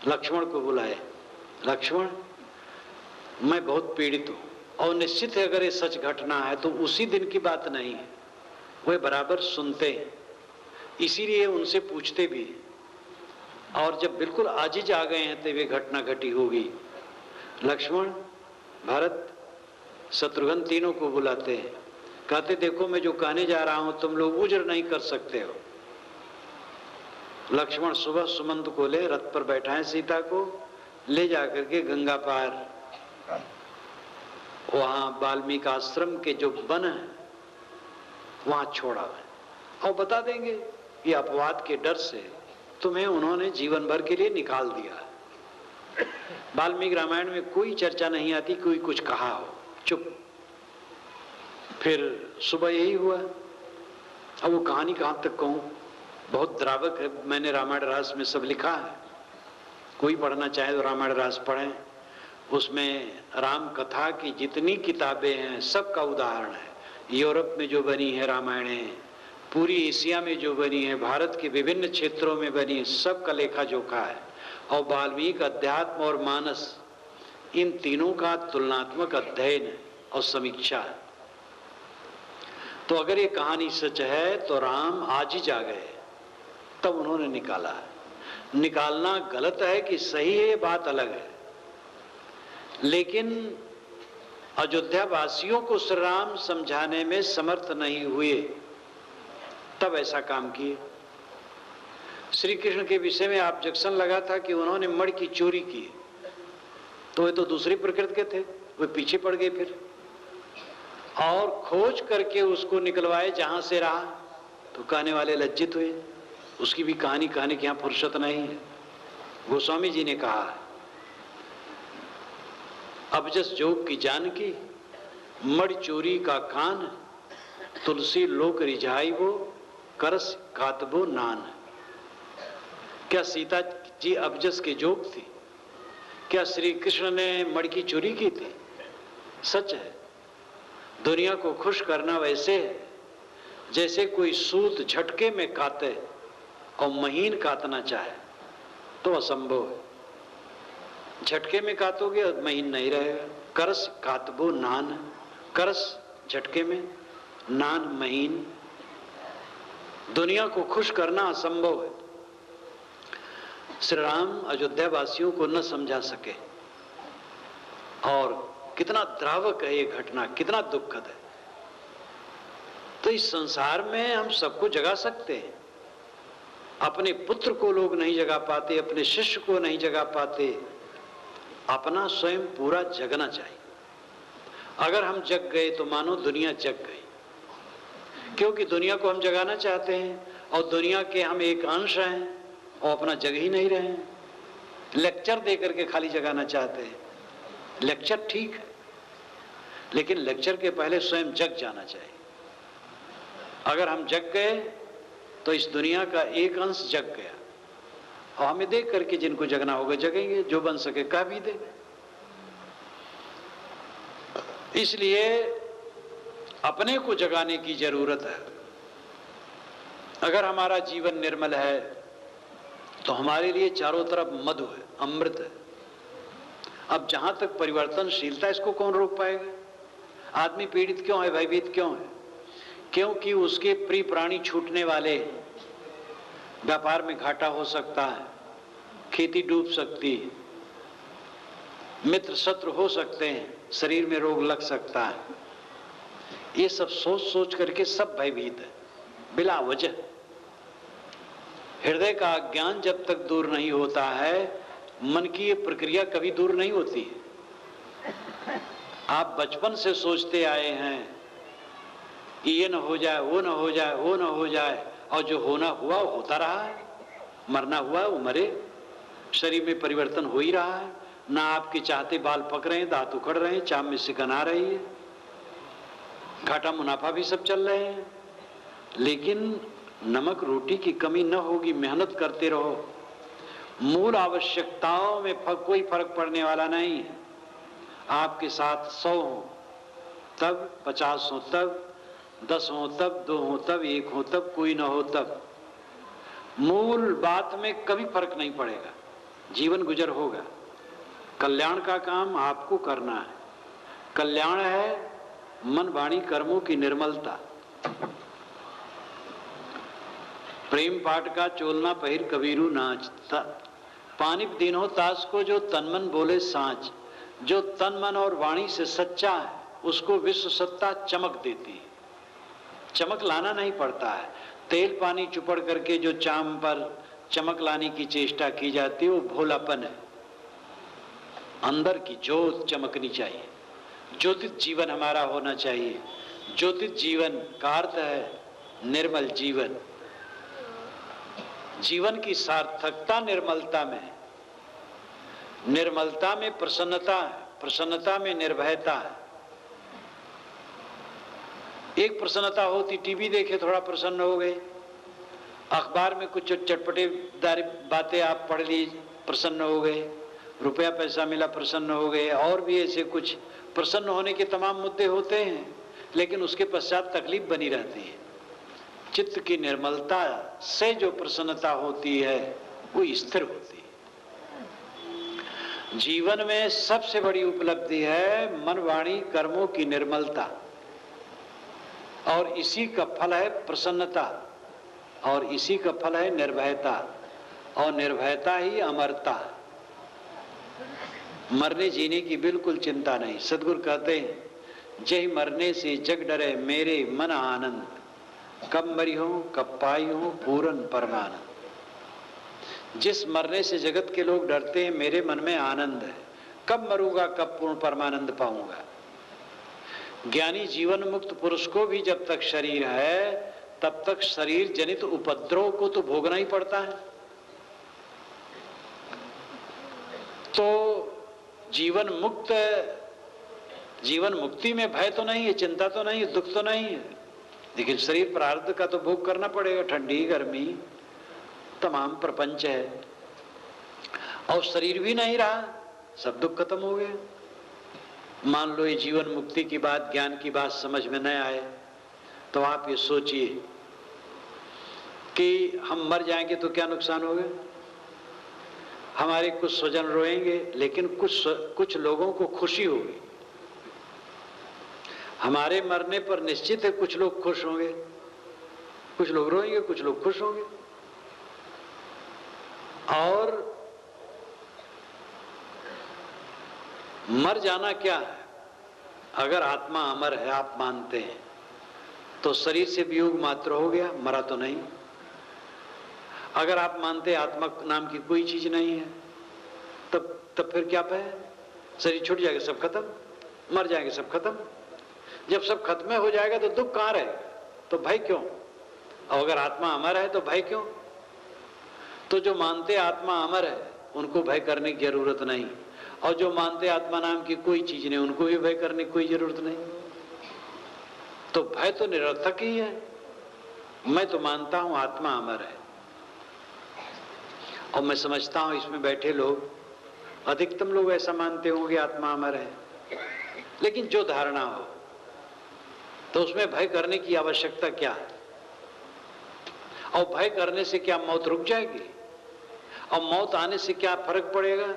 लक्ष्मण को बुलाए, लक्ष्मण मैं बहुत पीड़ित हूं और निश्चित है अगर ये सच घटना है तो उसी दिन की बात नहीं है, वे बराबर सुनते हैं, इसीलिए उनसे पूछते भी हैं। और जब बिल्कुल आजिज आ गए हैं तो वे घटना घटी होगी। लक्ष्मण, भरत, शत्रुघ्न तीनों को बुलाते हैं, कहते देखो मैं जो कहने जा रहा हूं तुम लोग उजर नहीं कर सकते हो। लक्ष्मण सुबह सुमंत को ले रथ पर बैठाएं, सीता को ले जाकर के गंगा पार वहां वाल्मीकि आश्रम के जो वन है वहां छोड़ा है और बता देंगे ये अपवाद के डर से तुम्हें उन्होंने जीवन भर के लिए निकाल दिया है। वाल्मीकि रामायण में कोई चर्चा नहीं आती, कोई कुछ कहा हो, चुप। फिर सुबह यही हुआ। अब वो कहानी कहां तक कहूं, बहुत द्रावक है, मैंने रामायण रहस्य में सब लिखा है, कोई पढ़ना चाहे तो रामायण रहस्य पढ़ें। उसमें राम कथा की जितनी किताबें हैं सबका उदाहरण है। यूरोप में जो बनी है रामायणें, पूरी एशिया में जो बनी है, भारत के विभिन्न क्षेत्रों में बनी है, सबका लेखा जोखा है। और वाल्मीकि अध्यात्म और मानस, इन तीनों का तुलनात्मक अध्ययन और समीक्षा है। तो अगर ये कहानी सच है तो राम आज ही जा गए, तब उन्होंने निकाला है। निकालना गलत है कि सही है, ये बात अलग है, लेकिन अयोध्या वासियों को श्री राम समझाने में समर्थ नहीं हुए, तब ऐसा काम किए। श्री कृष्ण के विषय में ऑब्जेक्शन लगा था कि उन्होंने मणि की चोरी की, तो वे तो दूसरी प्रकृति के थे, वे पीछे पड़ गए फिर, और खोज करके उसको निकलवाए जहां से रहा, तो कहने वाले लज्जित हुए। उसकी भी कहानी कहने की यहां फुर्सत नहीं है। गोस्वामी जी ने कहा, अबजस जोग की जानकी, मणि चोरी का कान, तुलसी लोक रिझाई वो, करस कातबो नान। क्या सीता जी अबजस के जोग थी? क्या श्री कृष्ण ने मणि की चोरी की थी? सच है। दुनिया को खुश करना वैसे है जैसे कोई सूत झटके में काटे और महीन काटना चाहे तो असंभव है। झटके में काटोगे और महीन नहीं रहेगा। करस कातबो नान, करस झटके में, नान महीन। दुनिया को खुश करना असंभव है। श्री राम अयोध्या वासियों को न समझा सके, और कितना द्रावक है ये घटना, कितना दुखद है। तो इस संसार में हम सबको जगा सकते हैं, अपने पुत्र को लोग नहीं जगा पाते, अपने शिष्य को नहीं जगा पाते, अपना स्वयं पूरा जगना चाहिए। अगर हम जग गए तो मानो दुनिया जग गई, क्योंकि दुनिया को हम जगाना चाहते हैं और दुनिया के हम एक अंश हैं और अपना जग ही नहीं रहे हैं। लेक्चर दे करके खाली जगाना चाहते हैं। लेक्चर ठीक है, लेकिन लेक्चर के पहले स्वयं जग जाना चाहिए। अगर हम जग गए तो इस दुनिया का एक अंश जग गया, और हमें देख करके जिनको जगना होगा जगेंगे, जो बन सके कह भी दे। इसलिए अपने को जगाने की जरूरत है। अगर हमारा जीवन निर्मल है तो हमारे लिए चारों तरफ मधु है, अमृत है। अब जहां तक परिवर्तनशीलता, इसको कौन रोक पाएगा? आदमी पीड़ित क्यों है, भयभीत क्यों है? क्योंकि उसके प्रिय प्राणी छूटने वाले, व्यापार में घाटा हो सकता है, खेती डूब सकती है, मित्र शत्रु हो सकते हैं, शरीर में रोग लग सकता है। ये सब सोच सोच करके सब भयभीत है बिला वजह। हृदय का ज्ञान जब तक दूर नहीं होता है, मन की ये प्रक्रिया कभी दूर नहीं होती है। आप बचपन से सोचते आए हैं कि ये न हो जाए, वो न हो जाए, वो न हो जाए, और जो होना हुआ वो होता रहा है। मरना हुआ वो मरे, शरीर में परिवर्तन हो ही रहा है। ना आपके चाहते बाल पक रहे हैं, दांत उखड़ रहे हैं, चाम में सिकन आ रही है, घाटा मुनाफा भी सब चल रहे हैं। लेकिन नमक रोटी की कमी न होगी, मेहनत करते रहो। मूल आवश्यकताओं में कोई फर्क पड़ने वाला नहीं है। आपके साथ 100 हो तब, 50 हो तब, 10 हो तब, 2 हो तब, 1 हो तब, कोई ना हो तब, मूल बात में कभी फर्क नहीं पड़ेगा। जीवन गुजर होगा। कल्याण का काम आपको करना है। कल्याण है मन वाणी कर्मों की निर्मलता। प्रेम पाठ का चोलना पहिर कबीरू नाच, पानी दीनो तास को जो तन मन बोले सांच। जो तन मन और वाणी से सच्चा है उसको विश्व सत्ता चमक देती है। चमक लाना नहीं पड़ता है। तेल पानी चुपड़ करके जो चाम पर चमक लाने की चेष्टा की जाती है वो भोलापन है। अंदर की ज्योत चमकनी चाहिए। ज्योतित जीवन हमारा होना चाहिए। ज्योतित जीवन का अर्थ है निर्मल जीवन। जीवन की सार्थकता निर्मलता में है। निर्मलता में प्रसन्नता है, प्रसन्नता में निर्भयता है। एक प्रसन्नता होती, टीवी देखे थोड़ा प्रसन्न हो गए, अखबार में कुछ चटपटेदार बातें आप पढ़ ली प्रसन्न हो गए, रुपया पैसा मिला प्रसन्न हो गए, और भी ऐसे कुछ प्रसन्न होने के तमाम मुद्दे होते हैं, लेकिन उसके पश्चात तकलीफ बनी रहती है। चित्त की निर्मलता से जो प्रसन्नता होती है वो स्थिर होती है। जीवन में सबसे बड़ी उपलब्धि है मन वाणी कर्मों की निर्मलता, और इसी का फल है प्रसन्नता, और इसी का फल है निर्भयता, और निर्भयता ही अमरता। मरने जीने की बिल्कुल चिंता नहीं। सद्गुरु कहते हैं जय मरने से जग डरे मेरे मन आनंद, कब मरी हो कब पाई हो पूर्ण परमानंद। जिस मरने से जगत के लोग डरते हैं, मेरे मन में आनंद है। कब मरूंगा, कब पूर्ण परमानंद पाऊंगा। ज्ञानी जीवन मुक्त पुरुष को भी जब तक शरीर है तब तक शरीर जनित उपद्रव को तो भोगना ही पड़ता है। तो जीवन मुक्त, जीवन मुक्ति में भय तो नहीं है, चिंता तो नहीं है, दुख तो नहीं है, लेकिन शरीर प्रारब्ध का तो भोग करना पड़ेगा। ठंडी गर्मी तमाम प्रपंच है, और शरीर भी नहीं रहा, सब दुख खत्म हो गए। मान लो ये जीवन मुक्ति की बात, ज्ञान की बात समझ में न आए तो आप ये सोचिए कि हम मर जाएंगे तो क्या नुकसान होगा। हमारे कुछ स्वजन रोएंगे, लेकिन कुछ लोगों को खुशी होगी। हमारे मरने पर निश्चित है कुछ लोग खुश होंगे, कुछ लोग रोएंगे, कुछ लोग खुश होंगे। और मर जाना क्या है? अगर आत्मा अमर है, आप मानते हैं, तो शरीर से वियोग मात्र हो गया, मरा तो नहीं। अगर आप मानते हैं आत्मा नाम की कोई चीज नहीं है, तब फिर क्या पे? शरीर छूट जाएगा, सब खत्म, मर जाएंगे, सब खत्म। जब सब खत्म हो जाएगा तो दुख कहां रहेगा? तो भय क्यों? और अगर आत्मा अमर है तो भय क्यों? तो जो मानते आत्मा अमर है उनको भय करने की जरूरत नहीं, और जो मानते आत्मा नाम की कोई चीज नहीं उनको भी भय करने की कोई जरूरत नहीं। तो भय तो निरर्थक ही है। मैं तो मानता हूं आत्मा अमर है, और मैं समझता हूं इसमें बैठे लोग, अधिकतम लोग ऐसा मानते होंगे आत्मा अमर है। लेकिन जो धारणा हो तो उसमें भय करने की आवश्यकता क्या है? और भय करने से क्या मौत रुक जाएगी? और मौत आने से क्या फर्क पड़ेगा?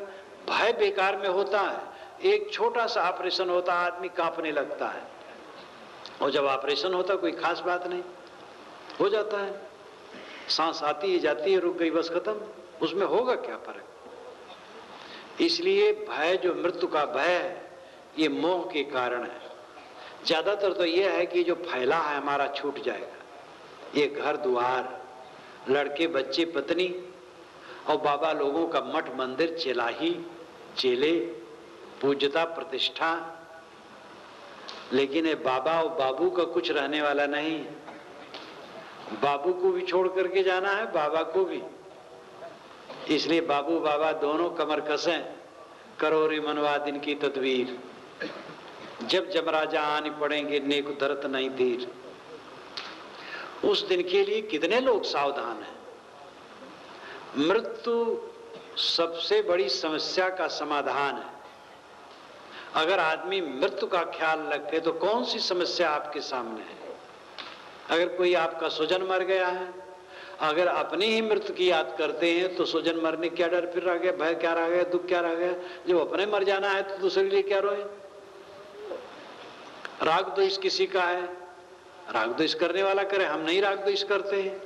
भय बेकार में होता है। एक छोटा सा ऑपरेशन होता है, आदमी कांपने लगता है, और जब ऑपरेशन होता कोई खास बात नहीं, हो जाता है, सांस आती है जाती है, रुक गई, बस खत्म। उसमें होगा क्या फर्क? इसलिए भय, जो मृत्यु का भय है, ये मोह के कारण है। ज्यादातर तो यह है कि जो फैला है हमारा छूट जाएगा। ये घर द्वार, लड़के बच्चे पत्नी और बाबा लोगों का मठ मंदिर, चेलाही चेले, पूज्यता प्रतिष्ठा, लेकिन ये बाबा और बाबू का कुछ रहने वाला नहीं। बाबू को भी छोड़ करके जाना है, बाबा को भी। इसलिए बाबू बाबा दोनों कमर कसें, करो रे मनवा दिन की तदवीर, जब जमराजा आने पड़ेंगे नेक दरत नहीं धीर। उस दिन के लिए कितने लोग सावधान हैं। मृत्यु सबसे बड़ी समस्या का समाधान है। अगर आदमी मृत्यु का ख्याल रखे तो कौन सी समस्या आपके सामने है? अगर कोई आपका स्वजन मर गया है, अगर अपनी ही मृत्यु की याद करते हैं तो स्वजन मरने क्या डर फिर रह गया, भय क्या रह गया, दुख क्या रह गया? जब अपने मर जाना है तो दूसरे के लिए क्या रोए? राग द्वेष किसी का है, राग द्वेष करने वाला करे, हम नहीं राग द्वेष करते हैं।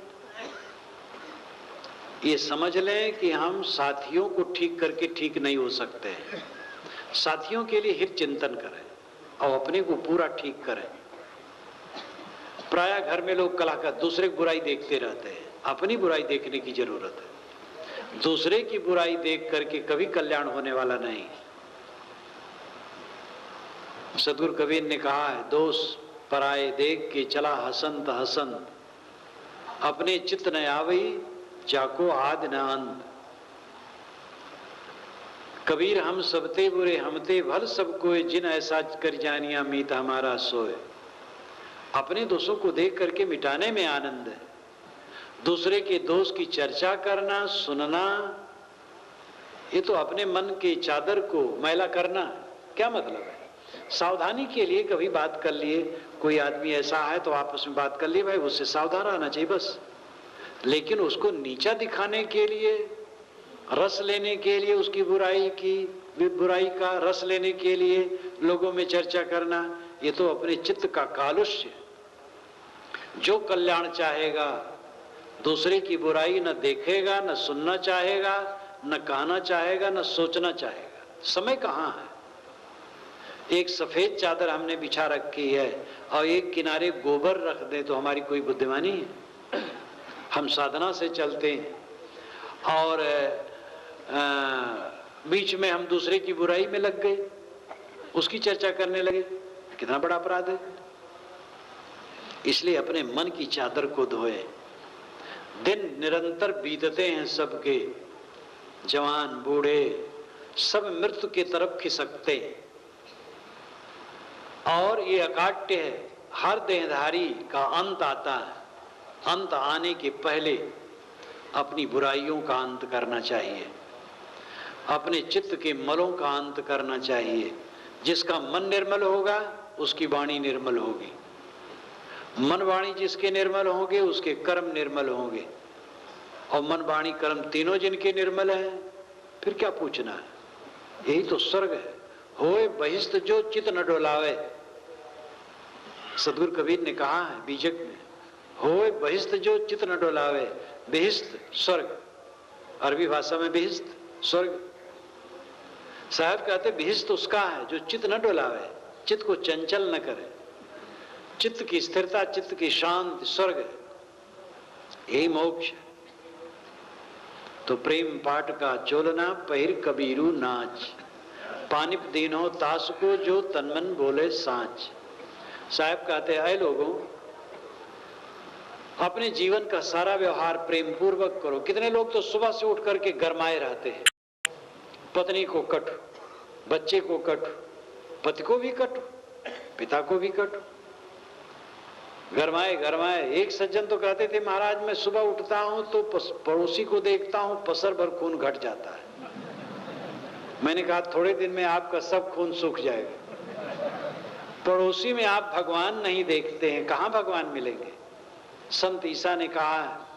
ये समझ लें कि हम साथियों को ठीक करके ठीक नहीं हो सकते हैं। साथियों के लिए हित चिंतन करें और अपने को पूरा ठीक करें। प्राय घर में लोग कलाकार दूसरे की बुराई देखते रहते हैं, अपनी बुराई देखने की जरूरत है। दूसरे की बुराई देख करके कभी कल्याण होने वाला नहीं। सदगुरु कबीर ने कहा है, दोष पराए देख के चला हसंत हसंत, अपने चित्त न आवई जाको आद न अंत। कबीर हम सबते बुरे हमते भल सब कोय, जिन ऐसा कर जानिया मीत हमारा सोए। अपने दोषों को देख करके मिटाने में आनंद है। दूसरे के दोष की चर्चा करना, सुनना, ये तो अपने मन की चादर को मैला करना। क्या मतलब है? सावधानी के लिए कभी बात कर लिए, कोई आदमी ऐसा है तो आपस में बात कर लिए, भाई उससे सावधान रहना चाहिए बस। लेकिन उसको नीचा दिखाने के लिए, रस लेने के लिए, उसकी बुराई का रस लेने के लिए लोगों में चर्चा करना, ये तो अपने चित्त का कालुष्य। जो कल्याण चाहेगा दूसरे की बुराई न देखेगा, न सुनना चाहेगा, न कहना चाहेगा, न सोचना चाहेगा। समय कहाँ है? एक सफेद चादर हमने बिछा रखी है और एक किनारे गोबर रख दे तो हमारी कोई बुद्धिमानी है? हम साधना से चलते हैं और बीच में हम दूसरे की बुराई में लग गए, उसकी चर्चा करने लगे, कितना बड़ा अपराध है। इसलिए अपने मन की चादर को धोए। दिन निरंतर बीतते हैं सबके, जवान बूढ़े सब मृत्यु की तरफ खिसकते हैं, और ये अकाट्य है। हर देहधारी का अंत आता है। अंत आने के पहले अपनी बुराइयों का अंत करना चाहिए, अपने चित्त के मलों का अंत करना चाहिए। जिसका मन निर्मल होगा उसकी वाणी निर्मल होगी। मन वाणी जिसके निर्मल होंगे उसके कर्म निर्मल होंगे, और मन वाणी कर्म तीनों जिनके निर्मल है, फिर क्या पूछना है? यही तो स्वर्ग है। होए बहिष्ठ जो चित न डोलावे। सदगुरु कबीर ने कहा है बीजक में, होए बहिष्ठ जो चित न डोलावे। बहिष्ठ स्वर्ग, अरबी भाषा में बहिष्ठ स्वर्ग। साहब कहते भिष्ट उसका है जो चित्त न डोलावे, चित्त को चंचल न करे। चित्त की स्थिरता, चित्त की शांति स्वर्ग है, यही मोक्ष है। तो प्रेम पाठ का चोलना पहिर कबीरू नाच, पानिप दीनो तास को जो तनमन बोले सांच। साहब कहते हैं लोगों, अपने जीवन का सारा व्यवहार प्रेम पूर्वक करो। कितने लोग तो सुबह से उठ करके गरमाए रहते हैं, पत्नी को कटो, बच्चे को कटो, पति को भी कटो, पिता को भी कटो, गरमाए गरमाए। एक सज्जन तो कहते थे महाराज मैं सुबह उठता हूं तो पड़ोसी को देखता हूं, पसर भर खून घट जाता है। मैंने कहा थोड़े दिन में आपका सब खून सूख जाएगा। पड़ोसी में आप भगवान नहीं देखते हैं, कहां भगवान मिलेंगे। संत ईसा ने कहा,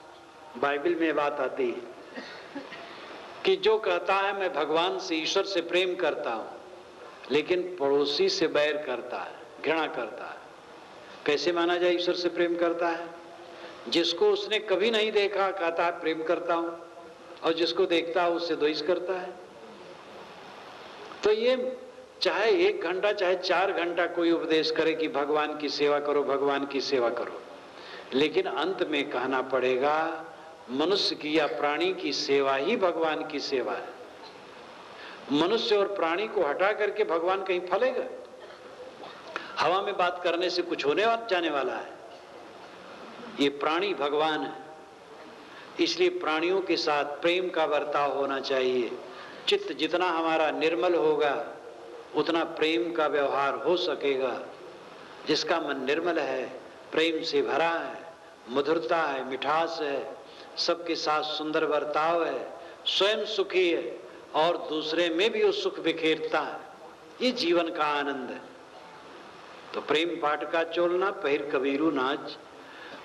बाइबल में बात आती है कि जो कहता है मैं भगवान से, ईश्वर से प्रेम करता हूं, लेकिन पड़ोसी से बैर करता है, घृणा करता है, कैसे माना जाए ईश्वर से प्रेम करता है? जिसको उसने कभी नहीं देखा कहता है प्रेम करता हूं, और जिसको देखता है उससे द्वेष करता है। तो ये चाहे 1 घंटा चाहे 4 घंटा कोई उपदेश करे कि भगवान की सेवा करो, भगवान की सेवा करो, लेकिन अंत में कहना पड़ेगा मनुष्य की या प्राणी की सेवा ही भगवान की सेवा है। मनुष्य और प्राणी को हटा करके भगवान कहीं फलेगा? हवा में बात करने से कुछ होने जाने वाला है? ये प्राणी भगवान है, इसलिए प्राणियों के साथ प्रेम का बर्ताव होना चाहिए। चित्त जितना हमारा निर्मल होगा उतना प्रेम का व्यवहार हो सकेगा। जिसका मन निर्मल है, प्रेम से भरा है, मधुरता है, मिठास है, सबके साथ सुंदर बर्ताव है, स्वयं सुखी है और दूसरे में भी वो सुख बिखेरता है, ये जीवन का आनंद है। तो प्रेम पाठ का चोलना पहिर कबीरू नाच,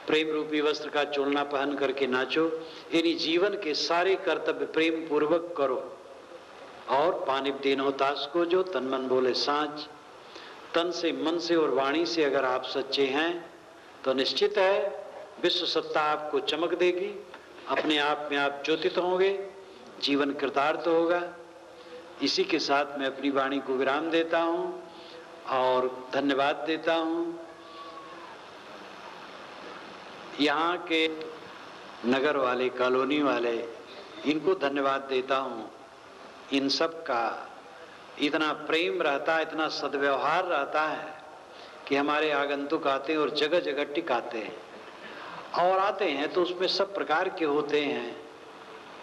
प्रेम रूपी वस्त्र का चोलना पहन करके नाचो। यानी जीवन के सारे कर्तव्य प्रेम पूर्वक करो। और पानिप दीनो तास को जो तन मन बोले सांच, तन से, मन से और वाणी से अगर आप सच्चे हैं तो निश्चित है विश्व सत्ता आपको चमक देगी, अपने आप में आप ज्योतित होंगे, जीवन कृतार्थ होगा। इसी के साथ मैं अपनी वाणी को विराम देता हूं और धन्यवाद देता हूं यहाँ के नगर वाले, कॉलोनी वाले, इनको धन्यवाद देता हूं। इन सब का इतना प्रेम रहता है, इतना सद्व्यवहार रहता है कि हमारे आगंतुक आते हैं और जगह जगह टिकाते हैं। और आते हैं तो उसमें सब प्रकार के होते हैं,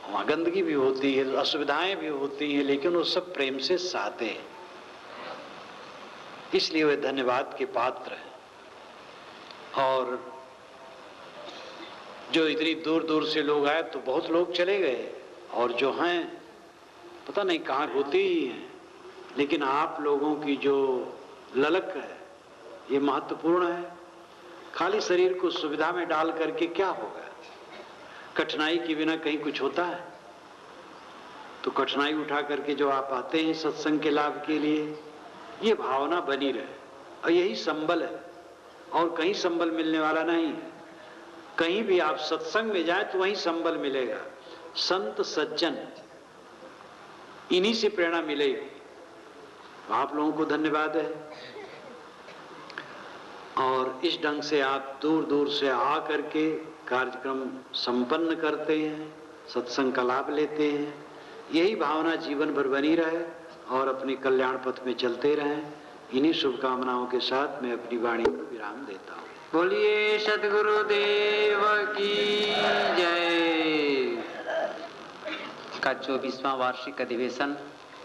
वहाँ गंदगी भी होती है, असुविधाएं भी होती हैं, लेकिन वो सब प्रेम से सहते हैं, इसलिए वे धन्यवाद के पात्र हैं। और जो इतनी दूर दूर से लोग आए तो बहुत लोग चले गए, और जो हैं पता नहीं कहाँ होते ही हैं, लेकिन आप लोगों की जो ललक है ये महत्वपूर्ण है। खाली शरीर को सुविधा में डाल करके क्या होगा? कठिनाई के बिना कहीं कुछ होता है? तो कठिनाई उठा करके जो आप आते हैं सत्संग के लाभ के लिए, ये भावना बनी रहे, और यही संबल है, और कहीं संबल मिलने वाला नहीं है। कहीं भी आप सत्संग में जाए तो वहीं संबल मिलेगा। संत सज्जन, इन्हीं से प्रेरणा मिलेगी। आप लोगों को धन्यवाद है। और इस ढंग से आप दूर दूर से आ करके कार्यक्रम संपन्न करते हैं, सत्संग का लाभ लेते हैं। यही भावना जीवन भर बनी रहे और अपने कल्याण पथ में चलते रहें। इन्हीं शुभकामनाओं के साथ मैं अपनी वाणी को विराम देता हूँ। बोलिए सद्गुरुदेव की जय। का 24वां वार्षिक अधिवेशन